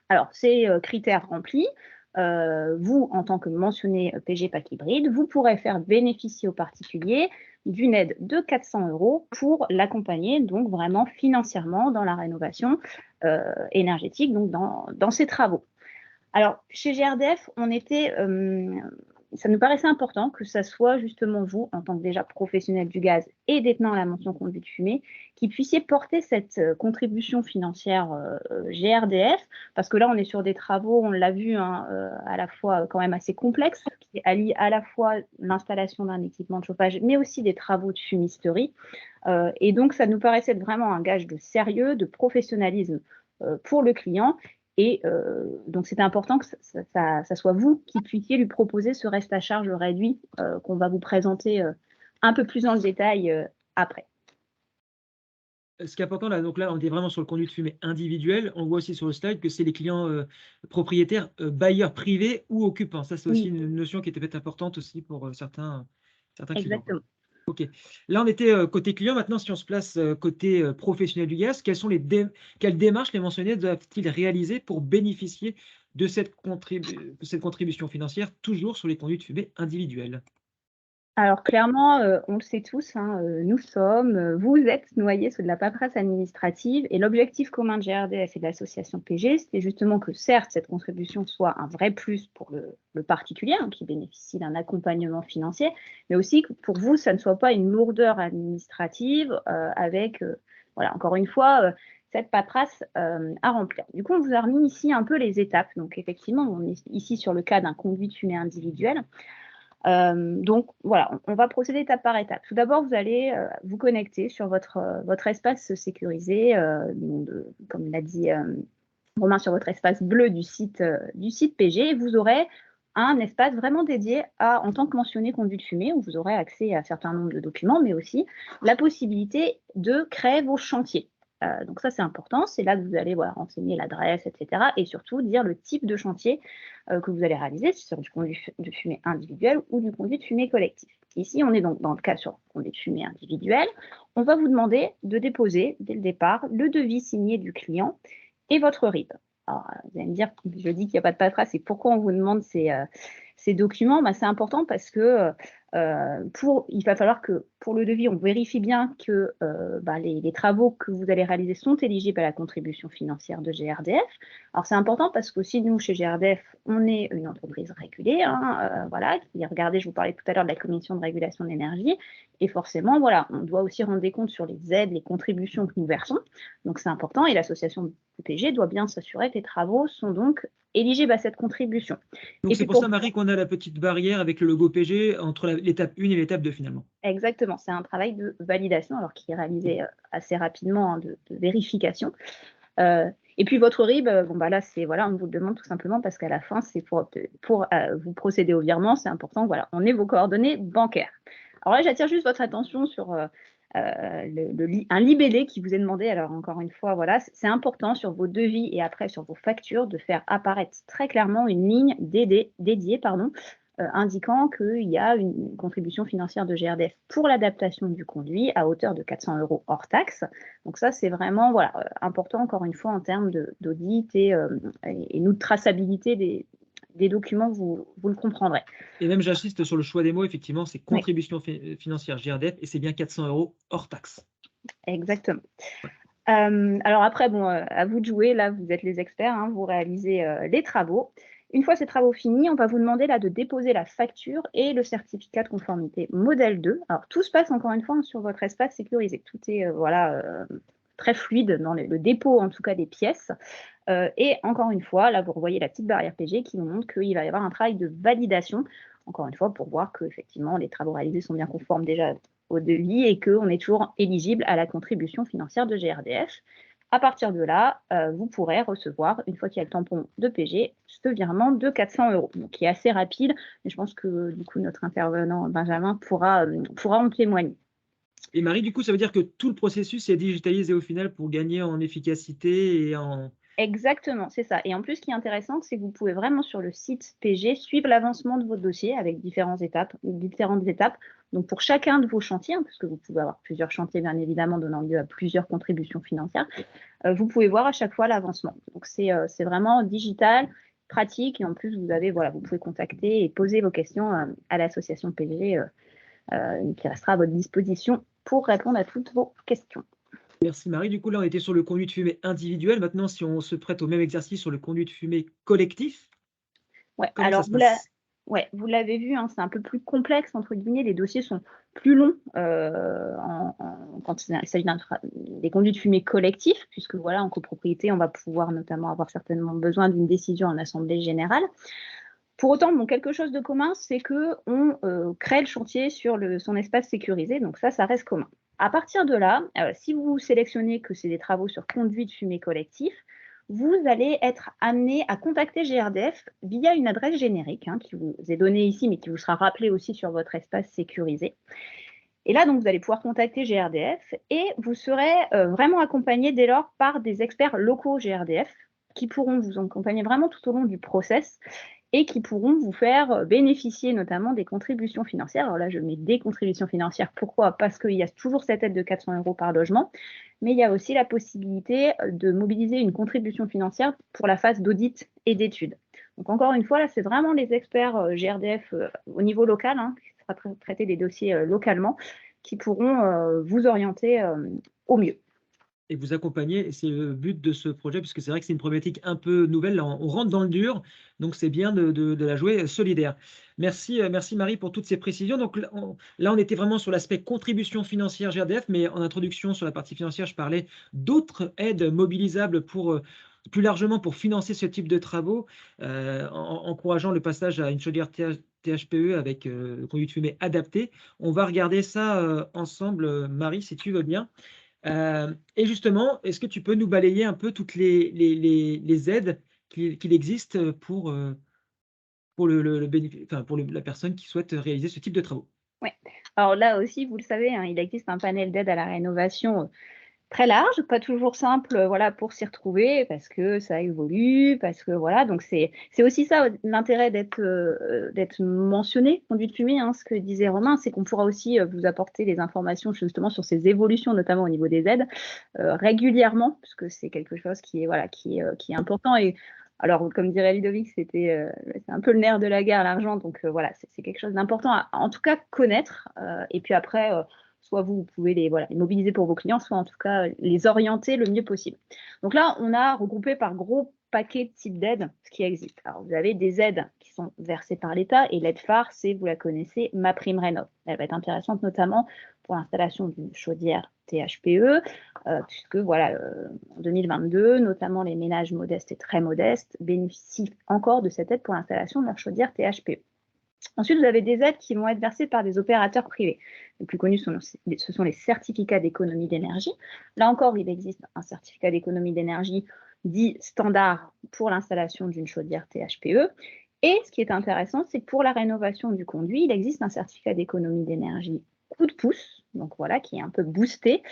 Alors ces critères remplis, vous, en tant que mentionné PG Pack Hybride, vous pourrez faire bénéficier aux particuliers d'une aide de 400 € pour l'accompagner, donc vraiment financièrement dans la rénovation énergétique, donc dans ces travaux. Alors, chez GRDF, on était ça nous paraissait important que ça soit justement vous, en tant que déjà professionnel du gaz et détenant la mention conduite fumée, qui puissiez porter cette contribution financière GRDF, parce que là, on est sur des travaux, on l'a vu, hein, à la fois quand même assez complexes, qui allient à la fois l'installation d'un équipement de chauffage, mais aussi des travaux de fumisterie. Et donc, ça nous paraissait être vraiment un gage de sérieux, de professionnalisme pour le client. Et donc, c'était important que ça soit vous qui puissiez lui proposer ce reste à charge réduit qu'on va vous présenter un peu plus dans le détail après. Ce qui est important là, donc là, on est vraiment sur le conduit de fumée individuel. On voit aussi sur le slide que c'est les clients propriétaires, bailleurs privés ou occupants. Ça, c'est aussi une notion qui était peut-être importante aussi pour certains clients. Exactement. Ok. Là, on était côté client. Maintenant, si on se place côté professionnel du gaz, quelles démarches les mentionnés doivent-ils réaliser pour bénéficier de cette contribution financière, toujours sur les conduits de fumée individuels? Alors clairement, on le sait tous, hein, vous êtes noyés sous de la paperasse administrative et l'objectif commun de GRDF et de l'association PG, c'était justement que certes, cette contribution soit un vrai plus pour le particulier, hein, qui bénéficie d'un accompagnement financier, mais aussi que pour vous, ça ne soit pas une lourdeur administrative avec, voilà, encore une fois, cette paperasse à remplir. Du coup, on vous a remis ici un peu les étapes. Donc effectivement, on est ici sur le cas d'un conduit de fumée individuel. Donc voilà, on va procéder étape par étape. Tout d'abord, vous allez vous connecter sur votre espace sécurisé, comme l'a dit Romain, sur votre espace bleu du site PG. Et vous aurez un espace vraiment dédié en tant que mentionné conduit de fumée, où vous aurez accès à un certain nombre de documents, mais aussi la possibilité de créer vos chantiers. Donc ça, c'est important. C'est là que vous allez renseigner l'adresse, etc. Et surtout dire le type de chantier que vous allez réaliser, si c'est sur du conduit de fumée individuel ou du conduit de fumée collectif. Ici, on est donc dans le cas sur conduit de fumée individuel. On va vous demander de déposer, dès le départ, le devis signé du client et votre RIB. Alors, vous allez me dire, je dis qu'il n'y a pas de paperasse, et pourquoi on vous demande ces documents? C'est important parce que il va falloir que pour le devis, on vérifie bien que les travaux que vous allez réaliser sont éligibles à la contribution financière de GRDF. Alors c'est important parce qu'aussi nous, chez GRDF, on est une entreprise régulée, hein, regardez, je vous parlais tout à l'heure de la Commission de régulation de l'énergie, et forcément, voilà, on doit aussi rendre des comptes sur les aides, les contributions que nous versons. Donc c'est important, et l'association PG doit bien s'assurer que les travaux sont donc éligibles à cette contribution. Donc c'est pour ça, Marie, qu'on a la petite barrière avec le logo PG entre l'étape 1 et l'étape 2 finalement. Exactement, c'est un travail de validation, alors qui est réalisé assez rapidement, hein, de vérification. Et puis votre RIB, là, on vous le demande tout simplement parce qu'à la fin, c'est pour vous procéder au virement, c'est important, voilà, on ait vos coordonnées bancaires. Alors là, j'attire juste votre attention sur un libellé qui vous est demandé. Alors encore une fois, voilà, c'est important sur vos devis et après sur vos factures de faire apparaître très clairement une ligne dédiée, indiquant qu'il y a une contribution financière de GRDF pour l'adaptation du conduit à hauteur de 400 € hors taxe. Donc ça, c'est vraiment important, encore une fois, en termes d'audit et nous de traçabilité des documents, vous le comprendrez. Et même, j'insiste sur le choix des mots, effectivement, c'est contribution financière GRDF et c'est bien 400 € hors taxe. Exactement. Alors après, à vous de jouer, là, vous êtes les experts, hein, vous réalisez les travaux. Une fois ces travaux finis, on va vous demander là de déposer la facture et le certificat de conformité modèle 2. Alors tout se passe encore une fois sur votre espace sécurisé. Tout est très fluide dans le dépôt, en tout cas des pièces. Et encore une fois, là vous revoyez la petite barrière PG qui nous montre qu'il va y avoir un travail de validation, encore une fois pour voir que effectivement les travaux réalisés sont bien conformes déjà au devis et qu'on est toujours éligible à la contribution financière de GRDF. À partir de là, vous pourrez recevoir, une fois qu'il y a le tampon de PG, ce virement de 400 €, donc qui est assez rapide, mais je pense que du coup notre intervenant Benjamin pourra en témoigner. Et Marie, du coup, ça veut dire que tout le processus est digitalisé au final pour gagner en efficacité et en... Exactement, c'est ça. Et en plus, ce qui est intéressant, c'est que vous pouvez vraiment sur le site PG suivre l'avancement de votre dossier avec différentes étapes. Donc pour chacun de vos chantiers, hein, puisque vous pouvez avoir plusieurs chantiers, bien évidemment, donnant lieu à plusieurs contributions financières, vous pouvez voir à chaque fois l'avancement. Donc c'est vraiment digital, pratique, et en plus, vous pouvez contacter et poser vos questions à l'association PG qui restera à votre disposition pour répondre à toutes vos questions. Merci Marie. Du coup, là, on était sur le conduit de fumée individuel. Maintenant, si on se prête au même exercice sur le conduit de fumée collectif, Ouais, comment alors ça se passe? Ouais, vous l'avez vu, hein, c'est un peu plus complexe, entre guillemets, les dossiers sont plus longs quand il s'agit des conduits de fumée collectifs, puisque voilà, en copropriété, on va pouvoir notamment avoir certainement besoin d'une décision en assemblée générale. Pour autant, bon, quelque chose de commun, c'est qu'on crée le chantier sur son espace sécurisé, donc ça reste commun. À partir de là, si vous sélectionnez que c'est des travaux sur conduits de fumée collectifs, vous allez être amené à contacter GRDF via une adresse générique qui vous est donnée ici, mais qui vous sera rappelée aussi sur votre espace sécurisé. Et là, donc, vous allez pouvoir contacter GRDF et vous serez vraiment accompagné dès lors par des experts locaux GRDF qui pourront vous accompagner vraiment tout au long du process et qui pourront vous faire bénéficier notamment des contributions financières. Alors là, je mets des contributions financières. Pourquoi? Parce qu'il y a toujours cette aide de 400 € par logement, mais il y a aussi la possibilité de mobiliser une contribution financière pour la phase d'audit et d'études. Donc encore une fois, là, c'est vraiment les experts GRDF au niveau local, qui sera traiter des dossiers localement, qui pourront vous orienter au mieux. Et vous accompagner, et c'est le but de ce projet, puisque c'est vrai que c'est une problématique un peu nouvelle. Là, on rentre dans le dur, donc c'est bien de la jouer solidaire. Merci, merci Marie pour toutes ces précisions. Donc là, on était vraiment sur l'aspect contribution financière GRDF, mais en introduction sur la partie financière, je parlais d'autres aides mobilisables pour plus largement pour financer ce type de travaux, encourageant le passage à une chaudière THPE avec conduite fumée adaptée. On va regarder ça ensemble, Marie, si tu veux bien. Et justement, est-ce que tu peux nous balayer un peu toutes les aides qu'il existe pour la personne qui souhaite réaliser ce type de travaux? Oui. Alors là aussi, vous le savez, il existe un panel d'aide à la rénovation très large, pas toujours simple, voilà, pour s'y retrouver parce que ça évolue, parce que voilà, donc c'est aussi ça l'intérêt d'être mentionné, conduite fumée, ce que disait Romain, c'est qu'on pourra aussi vous apporter des informations justement sur ces évolutions, notamment au niveau des aides, régulièrement, puisque c'est quelque chose qui est important. Et alors, comme dirait Ludovic, c'est un peu le nerf de la guerre, l'argent, donc voilà, c'est quelque chose d'important à en tout cas connaître. Et puis après, soit vous pouvez les mobiliser pour vos clients, soit en tout cas les orienter le mieux possible. Donc là, on a regroupé par gros paquets de types d'aides ce qui existe. Alors, vous avez des aides qui sont versées par l'État et l'aide phare, c'est, vous la connaissez, MaPrimeRénov'. Elle va être intéressante notamment pour l'installation d'une chaudière THPE, puisque voilà, en 2022, notamment les ménages modestes et très modestes bénéficient encore de cette aide pour l'installation de leur chaudière THPE. Ensuite, vous avez des aides qui vont être versées par des opérateurs privés. Les plus connus, ce sont les certificats d'économie d'énergie. Là encore, il existe un certificat d'économie d'énergie dit standard pour l'installation d'une chaudière THPE. Et ce qui est intéressant, c'est que pour la rénovation du conduit, il existe un certificat d'économie d'énergie coup de pouce, donc voilà, qui est un peu boosté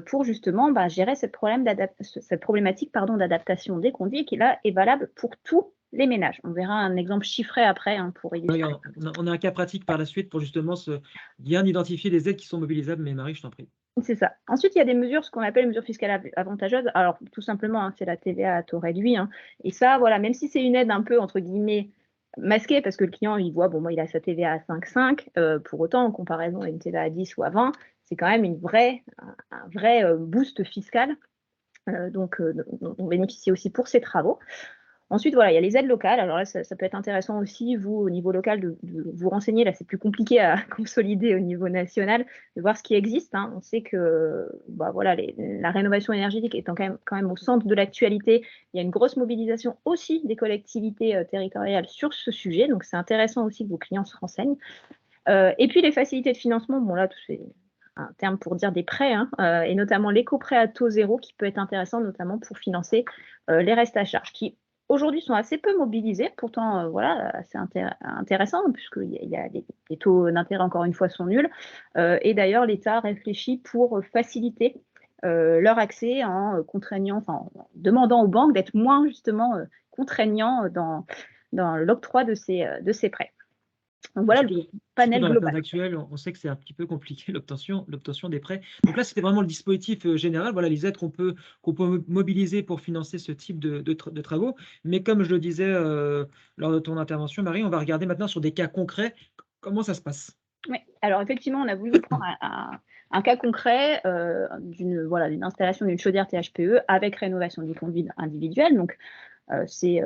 pour justement gérer cette problématique d'adaptation des conduits qui là est valable pour tous les ménages. On verra un exemple chiffré après pour illustrer. Oui, on a un cas pratique par la suite pour justement bien identifier les aides qui sont mobilisables, mais Marie, je t'en prie. C'est ça. Ensuite, il y a des mesures, ce qu'on appelle les mesures fiscales avantageuses. Alors, tout simplement, c'est la TVA à taux réduit. Et ça, voilà, même si c'est une aide un peu, entre guillemets, masquée, parce que le client, il voit, bon, moi, il a sa TVA à 5,5. Pour autant, en comparaison à une TVA à 10 ou à 20, c'est quand même un vrai boost fiscal. Donc, on bénéficie aussi pour ces travaux. Ensuite, voilà, il y a les aides locales. Alors là, ça peut être intéressant aussi, vous, au niveau local, de vous renseigner. Là, c'est plus compliqué à consolider au niveau national, de voir ce qui existe. On sait que voilà, la rénovation énergétique étant quand même au centre de l'actualité, il y a une grosse mobilisation aussi des collectivités territoriales sur ce sujet. Donc, c'est intéressant aussi que vos clients se renseignent. Et puis, les facilités de financement, bon là, c'est un terme pour dire des prêts, et notamment l'éco-prêt à taux zéro qui peut être intéressant, notamment pour financer les restes à charge, qui aujourd'hui sont assez peu mobilisés, pourtant voilà, assez intéressant, puisqu'il y a les taux d'intérêt, encore une fois, sont nuls. Et d'ailleurs, l'État réfléchit pour faciliter leur accès en demandant aux banques d'être moins justement contraignants dans l'octroi de ces prêts. Donc voilà le panel dans global. la phase actuelle, on sait que c'est un petit peu compliqué l'obtention des prêts. Donc là, c'était vraiment le dispositif général, voilà les aides qu'on peut mobiliser pour financer ce type de travaux. Mais comme je le disais lors de ton intervention, Marie, on va regarder maintenant sur des cas concrets, comment ça se passe. Oui, alors effectivement, on a voulu prendre un cas concret d'une installation d'une chaudière THPE avec rénovation du conduit individuel. Donc, Ces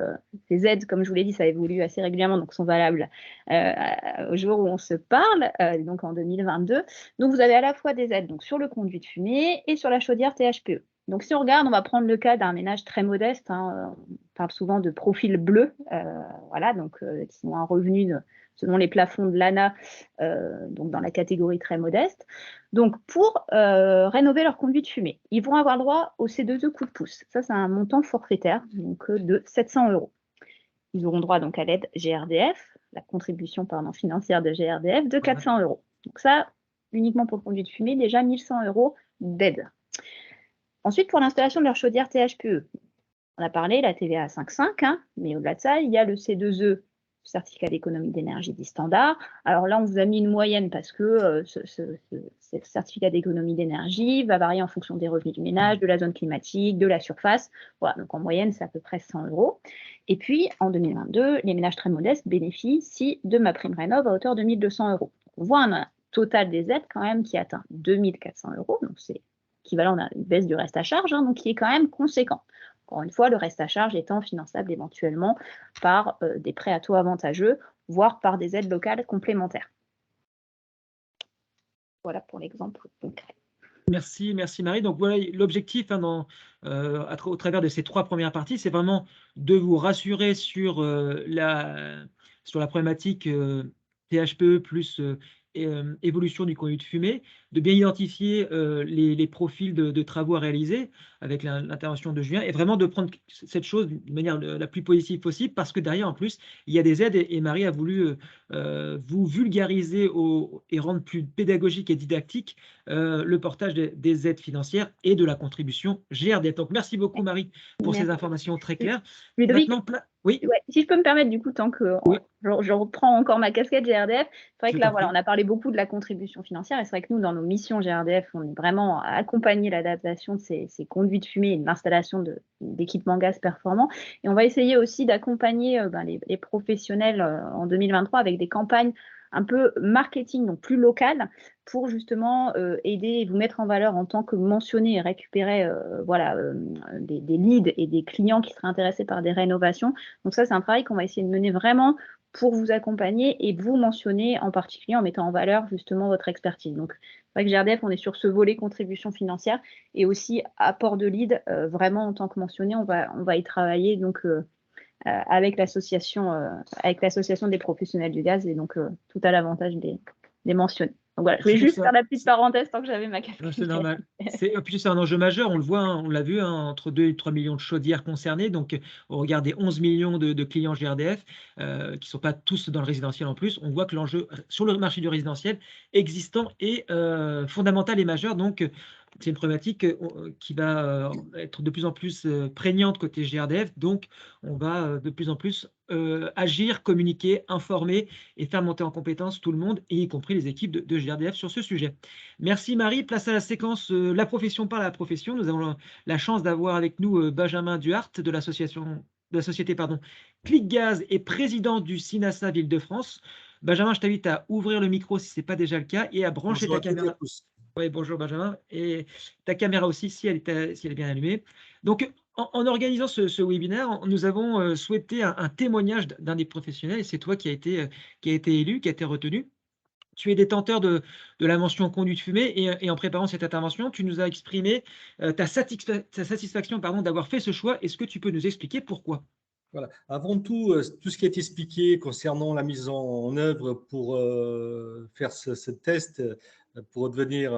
aides, comme je vous l'ai dit, ça évolue assez régulièrement, donc sont valables au jour où on se parle, donc en 2022. Donc vous avez à la fois des aides donc, sur le conduit de fumée et sur la chaudière THPE. Donc si on regarde, on va prendre le cas d'un ménage très modeste, hein, on parle souvent de profil bleu, voilà, donc qui ont un revenu selon les plafonds de l'ANA, donc dans la catégorie très modeste. Donc pour rénover leur conduit de fumée, ils vont avoir le droit au C2E coup de pouce. Ça, c'est un montant forfaitaire donc, de 700 €. Ils auront droit donc à l'aide GRDF, la contribution financière de GRDF de 400 €. Donc ça, uniquement pour le conduit de fumée, déjà 1100 € d'aide. Ensuite, pour l'installation de leur chaudière THPE, on a parlé, la TVA à 5,5, hein, mais au-delà de ça, il y a le C2E, certificat d'économie d'énergie dit standard. Alors là, on vous a mis une moyenne parce que ce certificat d'économie d'énergie va varier en fonction des revenus du ménage, de la zone climatique, de la surface. Voilà, donc en moyenne, c'est à peu près 100 €. Et puis, en 2022, les ménages très modestes bénéficient de MaPrimeRénov' à hauteur de 1 200 €. On voit un total des aides quand même qui atteint 2 400 €, donc c'est équivalent à une baisse du reste à charge, hein, donc qui est quand même conséquent. Encore une fois, le reste à charge étant finançable éventuellement par des prêts à taux avantageux, voire par des aides locales complémentaires. Voilà pour l'exemple concret. Merci Marie. Donc voilà, l'objectif hein, au travers de ces 3 premières parties, c'est vraiment de vous rassurer sur la problématique THPE plus évolution du conduit de fumée, de bien identifier les profils de travaux à réaliser avec l'intervention de Julien et vraiment de prendre cette chose de manière la plus positive possible parce que derrière, en plus, il y a des aides et Marie a voulu vous vulgariser et rendre plus pédagogique et didactique le portage des aides financières et de la contribution GRDF. Donc, merci beaucoup, Marie, pour ces informations très claires. Ludovic, oui. Ouais, si je peux me permettre, du coup, tant que Oui. je reprends encore ma casquette GRDF, c'est vrai Je que là, t'en voilà, prie. on a parlé beaucoup de la contribution financière et c'est vrai que nous, dans nos missions GRDF, on est vraiment à accompagner l'adaptation de ces conduits de fumée et de l'installation d'équipements gaz performants. Et on va essayer aussi d'accompagner les professionnels en 2023 avec des campagnes un peu marketing, donc plus locales, pour justement aider et vous mettre en valeur en tant que mentionné et récupérer des leads et des clients qui seraient intéressés par des rénovations. Donc ça, c'est un travail qu'on va essayer de mener vraiment pour vous accompagner et vous mentionner en particulier en mettant en valeur justement votre expertise. Donc, c'est vrai que GRDF, on est sur ce volet contribution financière et aussi apport de lead. Vraiment, en tant que mentionné, on va y travailler donc avec l'association des professionnels du gaz et donc tout à l'avantage des mentionnés. Donc voilà, je voulais juste faire la petite parenthèse tant que j'avais ma casquette. C'est normal. Puis c'est un enjeu majeur, on le voit, hein, on l'a vu, hein, entre 2 et 3 millions de chaudières concernées. Donc, au regard des 11 millions de clients GRDF, qui ne sont pas tous dans le résidentiel en plus, on voit que l'enjeu sur le marché du résidentiel existant est fondamental et majeur. Donc, c'est une problématique qui va être de plus en plus prégnante côté GRDF. Donc, on va de plus en plus agir, communiquer, informer et faire monter en compétence tout le monde, y compris les équipes de GRDF sur ce sujet. Merci Marie. Place à la séquence La profession par la profession. Nous avons la chance d'avoir avec nous Benjamin Duhart de la société Click Gaz et président du CINASA Ville-de-France. Benjamin, je t'invite à ouvrir le micro si ce n'est pas déjà le cas et à brancher ta caméra. Oui, bonjour Benjamin. Et ta caméra aussi, si elle est bien allumée. Donc, en organisant ce webinaire, nous avons souhaité un témoignage d'un des professionnels, et c'est toi qui a été élu, qui a été retenu. Tu es détenteur de la mention conduite fumée et en préparant cette intervention, tu nous as exprimé ta satisfaction d'avoir fait ce choix. Est-ce que tu peux nous expliquer pourquoi? Voilà. Avant tout, tout ce qui est expliqué concernant la mise en œuvre pour faire ce test, pour devenir,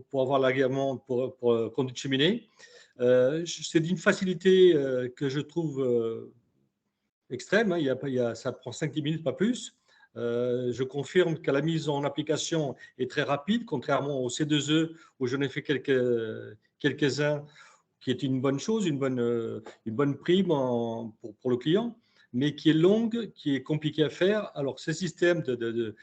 pour avoir l'agrément pour conduite cheminée, c'est d'une facilité que je trouve extrême. Hein. Ça prend 5-10 minutes, pas plus. Je confirme que la mise en application est très rapide, contrairement au C2E où j'en ai fait quelques-uns, qui est une bonne chose, une bonne prime pour le client, mais qui est longue, qui est compliquée à faire. Alors, ce système de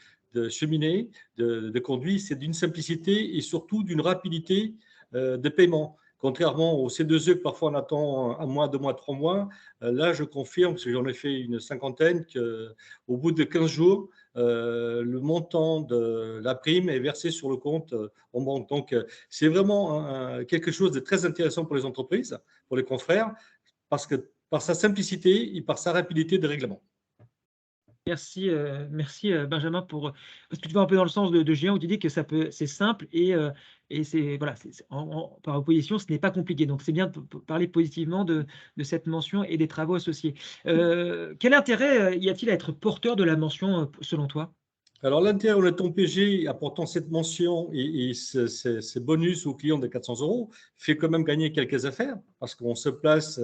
cheminée, de conduit, c'est d'une simplicité et surtout d'une rapidité de paiement. Contrairement au C2E, que parfois on attend 1 mois, 2 mois, 3 mois, là, je confirme, parce que j'en ai fait une cinquantaine, qu'au bout de 15 jours, le montant de la prime est versé sur le compte en banque. Donc, c'est vraiment quelque chose de très intéressant pour les entreprises, pour les confrères, par sa simplicité et par sa rapidité de règlement. Merci, merci Benjamin parce que tu vas un peu dans le sens de Julien où tu dis que c'est simple et c'est voilà, par opposition, ce n'est pas compliqué. Donc c'est bien de parler positivement de cette mention et des travaux associés. Quel intérêt y a-t-il à être porteur de la mention selon toi? Alors, l'intérêt de ton PG apportant cette mention et ces bonus aux clients de 400 € fait quand même gagner quelques affaires parce qu'on se place.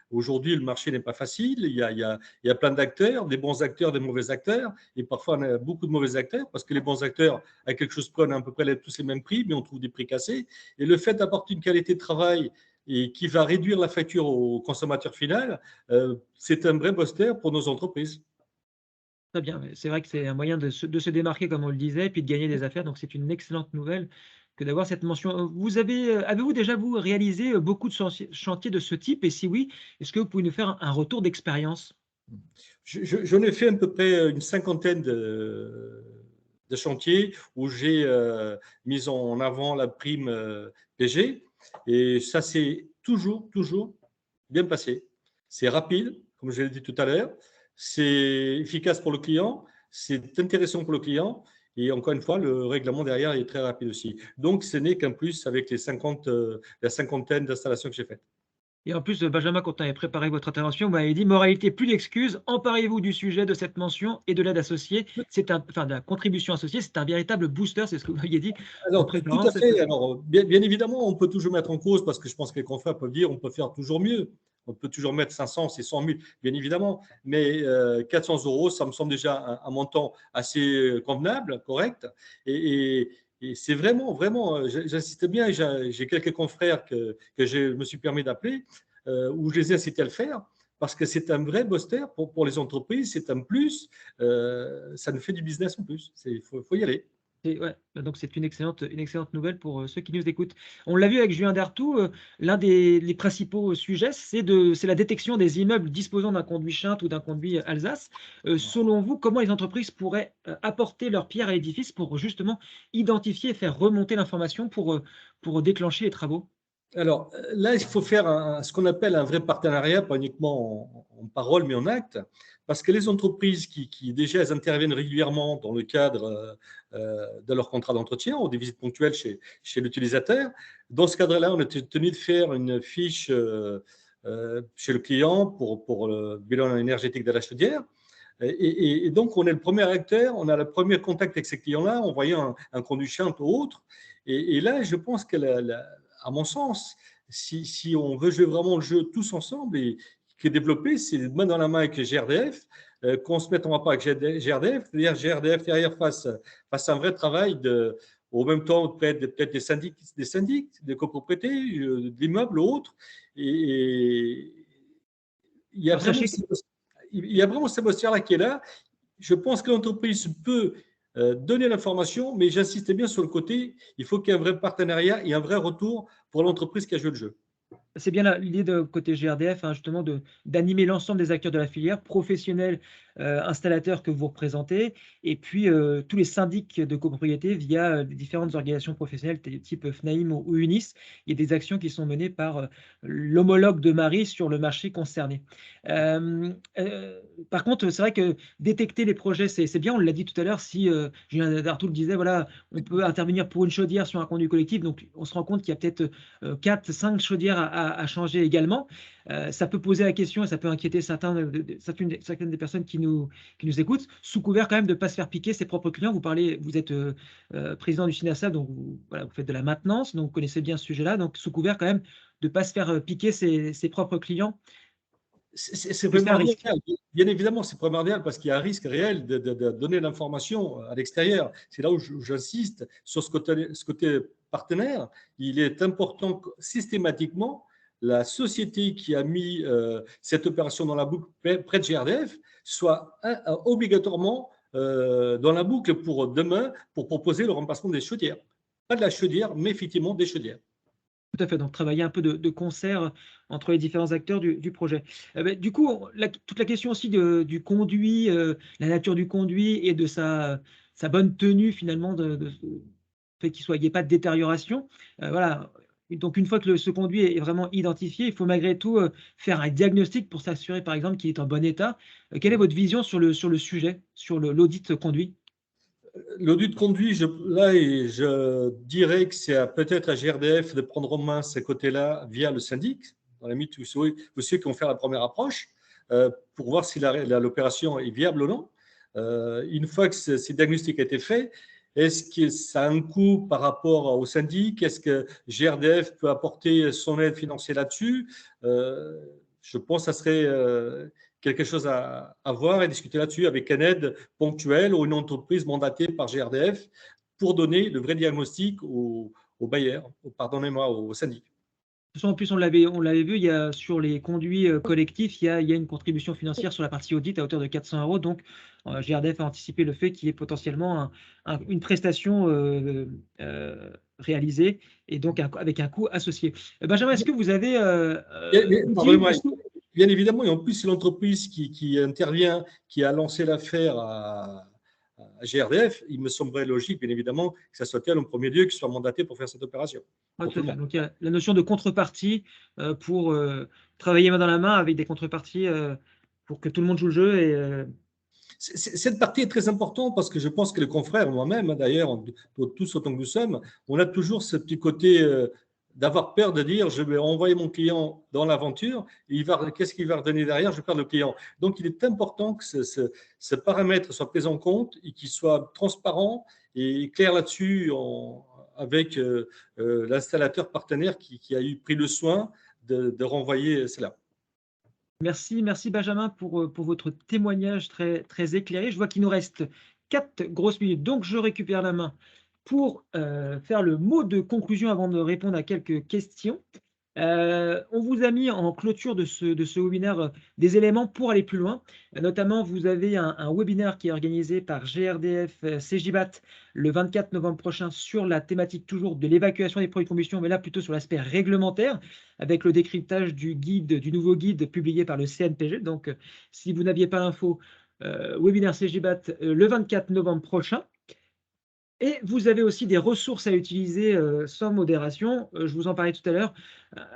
Aujourd'hui, le marché n'est pas facile. Il y a plein d'acteurs, des bons acteurs, des mauvais acteurs. Et parfois, on a beaucoup de mauvais acteurs parce que les bons acteurs, à quelque chose près, on a à peu près tous les mêmes prix, mais on trouve des prix cassés. Et le fait d'apporter une qualité de travail et qui va réduire la facture au consommateur final, c'est un vrai booster pour nos entreprises. Très bien, c'est vrai que c'est un moyen de se démarquer, comme on le disait, puis de gagner des affaires. Donc, c'est une excellente nouvelle que d'avoir cette mention. Avez-vous déjà, vous, réalisé beaucoup de chantiers de ce type? Et si oui, est-ce que vous pouvez nous faire un retour d'expérience? J'en ai fait à peu près une cinquantaine de chantiers où j'ai mis en avant la prime PG. Et ça s'est toujours bien passé. C'est rapide, comme je l'ai dit tout à l'heure. C'est efficace pour le client. C'est intéressant pour le client. Et encore une fois, le règlement derrière est très rapide aussi. Donc, ce n'est qu'un plus avec la cinquantaine d'installations que j'ai faites. Et en plus, Benjamin, quand on avait préparé votre intervention, vous m'avez dit, moralité, plus d'excuses, emparez-vous du sujet de cette mention et de l'aide associée, enfin de la contribution associée, c'est un véritable booster, c'est ce que vous m'aviez dit en Alors, tout préparant à fait. Alors, bien évidemment, on peut toujours mettre en cause, parce que je pense que les confrères peuvent dire on peut faire toujours mieux. On peut toujours mettre 500, 600 000, bien évidemment. Mais 400 €, ça me semble déjà un montant assez convenable, correct. Et c'est vraiment, j'insiste bien, j'ai quelques confrères que je me suis permis d'appeler, où je les ai incités à le faire, parce que c'est un vrai booster pour les entreprises, c'est un plus, ça nous fait du business en plus. Il faut y aller. Ouais, donc c'est une excellente nouvelle pour ceux qui nous écoutent. On l'a vu avec Julien Dartout, l'un des principaux sujets, c'est la détection des immeubles disposant d'un conduit Chartres ou d'un conduit Alsace. Selon vous, comment les entreprises pourraient apporter leur pierre à l'édifice pour justement identifier et faire remonter l'information pour déclencher les travaux? Alors là, il faut faire ce qu'on appelle un vrai partenariat, pas uniquement en parole, mais en acte, parce que les entreprises qui déjà elles interviennent régulièrement dans le cadre de leur contrat d'entretien ou des visites ponctuelles chez l'utilisateur, dans ce cadre-là, on est tenu de faire une fiche chez le client pour le bilan énergétique de la chaudière. Et donc, on est le premier acteur, on a le premier contact avec ces clients-là, en voyant un conduit Chartres ou autre. Et là, je pense que à mon sens, si on veut jouer vraiment le jeu tous ensemble et que développer, c'est main dans la main avec GRDF, qu'on se mette en rapport avec GRDF, c'est-à-dire GRDF derrière fasse un vrai travail au même temps peut-être des syndics, des copropriétés, de l'immeuble ou autres. Et il y a vraiment ce bosseur-là qui est là. Je pense que l'entreprise peut donner l'information, mais j'insiste bien sur le côté, il faut qu'il y ait un vrai partenariat et un vrai retour pour l'entreprise qui a joué le jeu. C'est bien l'idée de côté GRDF, hein, justement, d'animer l'ensemble des acteurs de la filière, professionnels, installateurs que vous représentez, et puis tous les syndics de copropriété via les différentes organisations professionnelles type FNAIM ou UNIS. Il y a des actions qui sont menées par l'homologue de Marie sur le marché concerné. Par contre, c'est vrai que détecter les projets, c'est bien, on l'a dit tout à l'heure, si Julien Dartout le disait, voilà, on peut intervenir pour une chaudière sur un conduit collectif, donc on se rend compte qu'il y a peut-être 4, 5 chaudières à changer également. Ça peut poser la question et ça peut inquiéter certaines des personnes qui nous écoutent, sous couvert quand même de ne pas se faire piquer ses propres clients. Vous êtes président du CINASA, donc vous faites de la maintenance, donc vous connaissez bien ce sujet-là, donc sous couvert quand même de ne pas se faire piquer ses propres clients. C'est primordial. Bien évidemment, c'est primordial parce qu'il y a un risque réel de donner l'information à l'extérieur. C'est là où j'insiste sur ce côté partenaire. Il est important que systématiquement, la société qui a mis cette opération dans la boucle près de GRDF soit obligatoirement dans la boucle pour demain pour proposer le remplacement des chaudières. Pas de la chaudière, mais effectivement des chaudières. Tout à fait, donc travailler un peu de concert entre les différents acteurs du projet. Du coup, toute la question aussi du conduit, la nature du conduit et de sa bonne tenue finalement, fait qu'il n'y ait pas de détérioration. Voilà, donc une fois que ce conduit est vraiment identifié, il faut malgré tout faire un diagnostic pour s'assurer, par exemple, qu'il est en bon état. Quelle est votre vision sur le sujet, sur l'audit conduit? L'audit conduit, je dirais que c'est peut-être à GRDF de prendre en main ces côtés-là via le syndic, dans la limite, ou ceux qui vont faire la première approche, pour voir si l'opération est viable ou non. Une fois que ce diagnostic a été fait, est-ce que ça a un coût par rapport au syndic? Est-ce que GRDF peut apporter son aide financière là-dessus? Je pense que ça serait quelque chose à voir et discuter là-dessus avec une aide ponctuelle ou une entreprise mandatée par GRDF pour donner le vrai diagnostic au bailleur, pardonnez-moi, au syndic. De toute façon, en plus, on l'avait vu, il y a, sur les conduits collectifs, il y a une contribution financière sur la partie audit à hauteur de 400 €. Donc, GRDF a anticipé le fait qu'il y ait potentiellement une prestation réalisée et donc avec un coût associé. Benjamin, est-ce que vous avez Pardonnez-moi, bien évidemment, et en plus, c'est l'entreprise qui intervient, qui a lancé l'affaire à GRDF. Il me semblerait logique, bien évidemment, que ce soit elle en premier lieu qui soit mandatée pour faire cette opération. tout à fait. Donc, il y a la notion de contrepartie pour travailler main dans la main avec des contreparties pour que tout le monde joue le jeu. Et, cette partie est très importante parce que je pense que les confrères, moi-même, d'ailleurs, tous autant que nous sommes, on a toujours ce petit côté d'avoir peur de dire je vais envoyer mon client dans l'aventure, qu'est-ce qu'il va redonner derrière, je perds le client. Donc, il est important que ce paramètre soit pris en compte et qu'il soit transparent et clair là-dessus avec l'installateur partenaire qui a pris le soin de renvoyer cela. Merci Benjamin pour votre témoignage très, très éclairé. Je vois qu'il nous reste 4 grosses minutes, donc je récupère la main pour faire le mot de conclusion avant de répondre à quelques questions. On vous a mis en clôture de ce webinaire des éléments pour aller plus loin. Notamment, vous avez un webinaire qui est organisé par GRDF CJBAT le 24 novembre prochain sur la thématique toujours de l'évacuation des produits de combustion, mais là plutôt sur l'aspect réglementaire, avec le décryptage du nouveau guide publié par le CNPG. Donc, si vous n'aviez pas l'info, webinaire CJBAT le 24 novembre prochain. Et vous avez aussi des ressources à utiliser sans modération. Je vous en parlais tout à l'heure.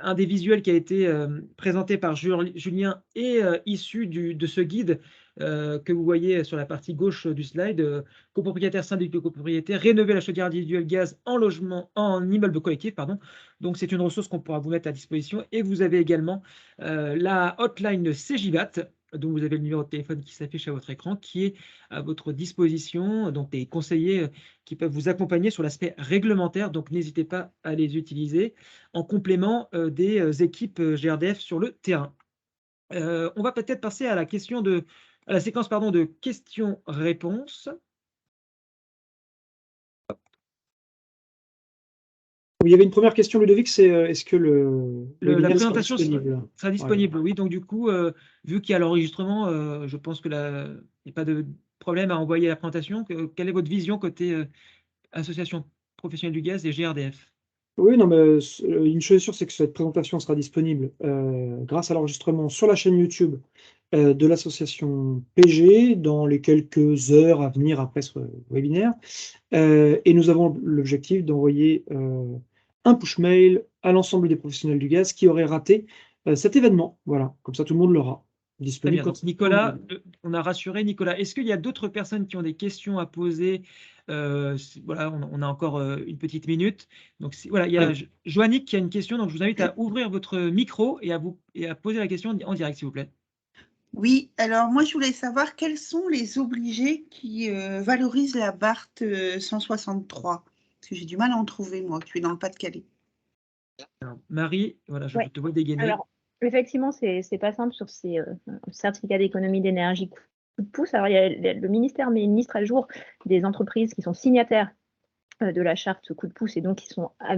Un des visuels qui a été présenté par Julien est issu de ce guide que vous voyez sur la partie gauche du slide. Copropriétaire, syndic de copropriété, rénover la chaudière individuelle gaz en logement, en immeuble collectif, pardon. Donc c'est une ressource qu'on pourra vous mettre à disposition. Et vous avez également la hotline CJBAT, dont vous avez le numéro de téléphone qui s'affiche à votre écran, qui est à votre disposition, donc des conseillers qui peuvent vous accompagner sur l'aspect réglementaire, donc n'hésitez pas à les utiliser en complément des équipes GRDF sur le terrain. On va peut-être passer à la séquence de questions-réponses. Il y avait une première question, Ludovic, c'est est-ce que la présentation sera disponible? Oui, donc du coup, vu qu'il y a l'enregistrement, je pense qu'il n'y a pas de problème à envoyer la présentation. Quelle est votre vision côté Association professionnelle du gaz et GRDF? Oui, non, mais une chose est sûre, c'est que cette présentation sera disponible grâce à l'enregistrement sur la chaîne YouTube de l'association PG dans les quelques heures à venir après ce webinaire. Et nous avons l'objectif d'envoyer un push mail à l'ensemble des professionnels du gaz qui auraient raté cet événement. Voilà, comme ça tout le monde l'aura disponible. Très bien. Donc, Nicolas, on a rassuré Nicolas. Est-ce qu'il y a d'autres personnes qui ont des questions à poser? Voilà, on a encore une petite minute. Donc voilà, il y a Joannick qui a une question. Donc je vous invite à ouvrir votre micro et à poser la question en direct, s'il vous plaît. Oui, alors moi je voulais savoir quels sont les obligés qui valorisent la BART 163, parce que j'ai du mal à en trouver, moi, qui suis dans le Pas-de-Calais. Marie, voilà, je te vois dégainer. Alors, effectivement, c'est pas simple sur ces certificats d'économie d'énergie coup de pouce. Alors, il y a le ministère met une liste à jour des entreprises qui sont signataires de la charte coup de pouce et donc qui sont à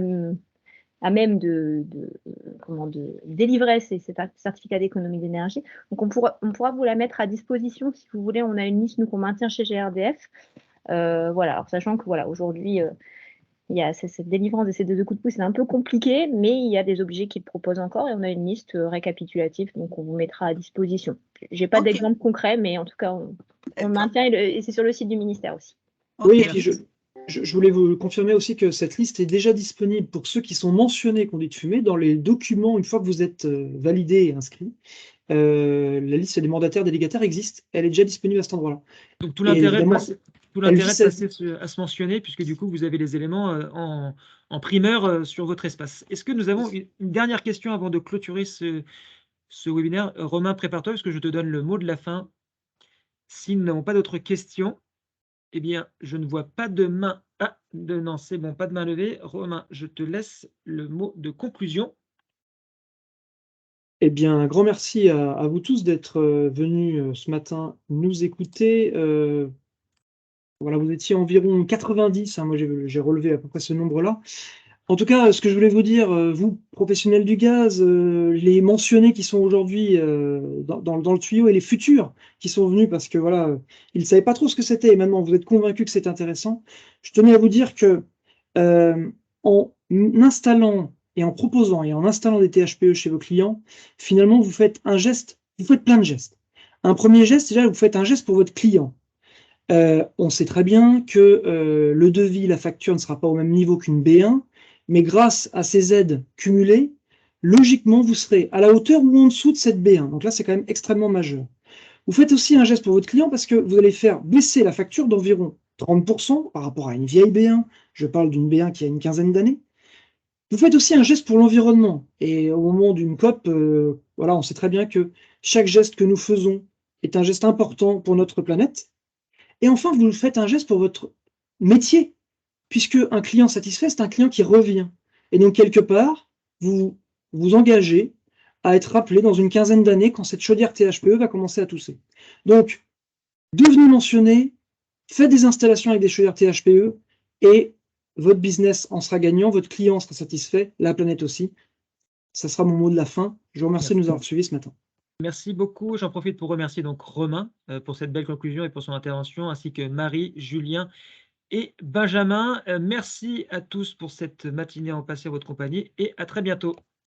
même de délivrer ces certificats d'économie d'énergie. Donc, on pourra vous la mettre à disposition si vous voulez. On a une liste, nous, qu'on maintient chez GRDF. Voilà, alors sachant que voilà, aujourd'hui, il y a cette délivrance de ces deux coups de pouce, c'est un peu compliqué, mais il y a des objets qui le proposent encore et on a une liste récapitulative, donc on vous mettra à disposition. Je n'ai pas d'exemple concret, mais en tout cas, on maintient et c'est sur le site du ministère aussi. Oui, et puis Je voulais vous confirmer aussi que cette liste est déjà disponible pour ceux qui sont mentionnés conduite fumée dans les documents une fois que vous êtes validé et inscrit. La liste des mandataires délégataires existe, elle est déjà disponible à cet endroit-là. Donc tout Et l'intérêt de évidemment, passer, elle vise cette- à se mentionner, puisque du coup, vous avez les éléments en primeur sur votre espace. Est-ce que nous avons une dernière question avant de clôturer ce webinaire? Romain, prépare-toi, parce que je te donne le mot de la fin. Si nous n'avons pas d'autres questions, eh bien, je ne vois pas de main. Ah, non, c'est bon, pas de main levée. Romain, je te laisse le mot de conclusion. Eh bien, un grand merci à vous tous d'être venus ce matin nous écouter. Voilà, vous étiez environ 90, hein, moi j'ai relevé à peu près ce nombre-là. En tout cas, ce que je voulais vous dire, vous, professionnels du gaz, les mentionnés qui sont aujourd'hui dans le tuyau et les futurs qui sont venus parce que voilà, ils ne savaient pas trop ce que c'était et maintenant vous êtes convaincus que c'est intéressant. Je tenais à vous dire que en installant et en proposant et en installant des THPE chez vos clients, finalement vous faites un geste, vous faites plein de gestes. Un premier geste, déjà, vous faites un geste pour votre client. On sait très bien que le devis, la facture ne sera pas au même niveau qu'une B1, mais grâce à ces aides cumulées, logiquement, vous serez à la hauteur ou en dessous de cette B1. Donc là, c'est quand même extrêmement majeur. Vous faites aussi un geste pour votre client parce que vous allez faire baisser la facture d'environ 30% par rapport à une vieille B1. Je parle d'une B1 qui a une quinzaine d'années. Vous faites aussi un geste pour l'environnement. Et au moment d'une COP, voilà, on sait très bien que chaque geste que nous faisons est un geste important pour notre planète. Et enfin, vous faites un geste pour votre métier, puisque un client satisfait, c'est un client qui revient. Et donc, quelque part, vous vous engagez à être rappelé dans une quinzaine d'années quand cette chaudière THPE va commencer à tousser. Donc, devenez mentionné, faites des installations avec des chaudières THPE et votre business en sera gagnant, votre client sera satisfait, la planète aussi. Ça sera mon mot de la fin. Je vous remercie de nous avoir suivis ce matin. Merci beaucoup. J'en profite pour remercier donc Romain pour cette belle conclusion et pour son intervention, ainsi que Marie, Julien et Benjamin. Merci à tous pour cette matinée en passée à votre compagnie et à très bientôt.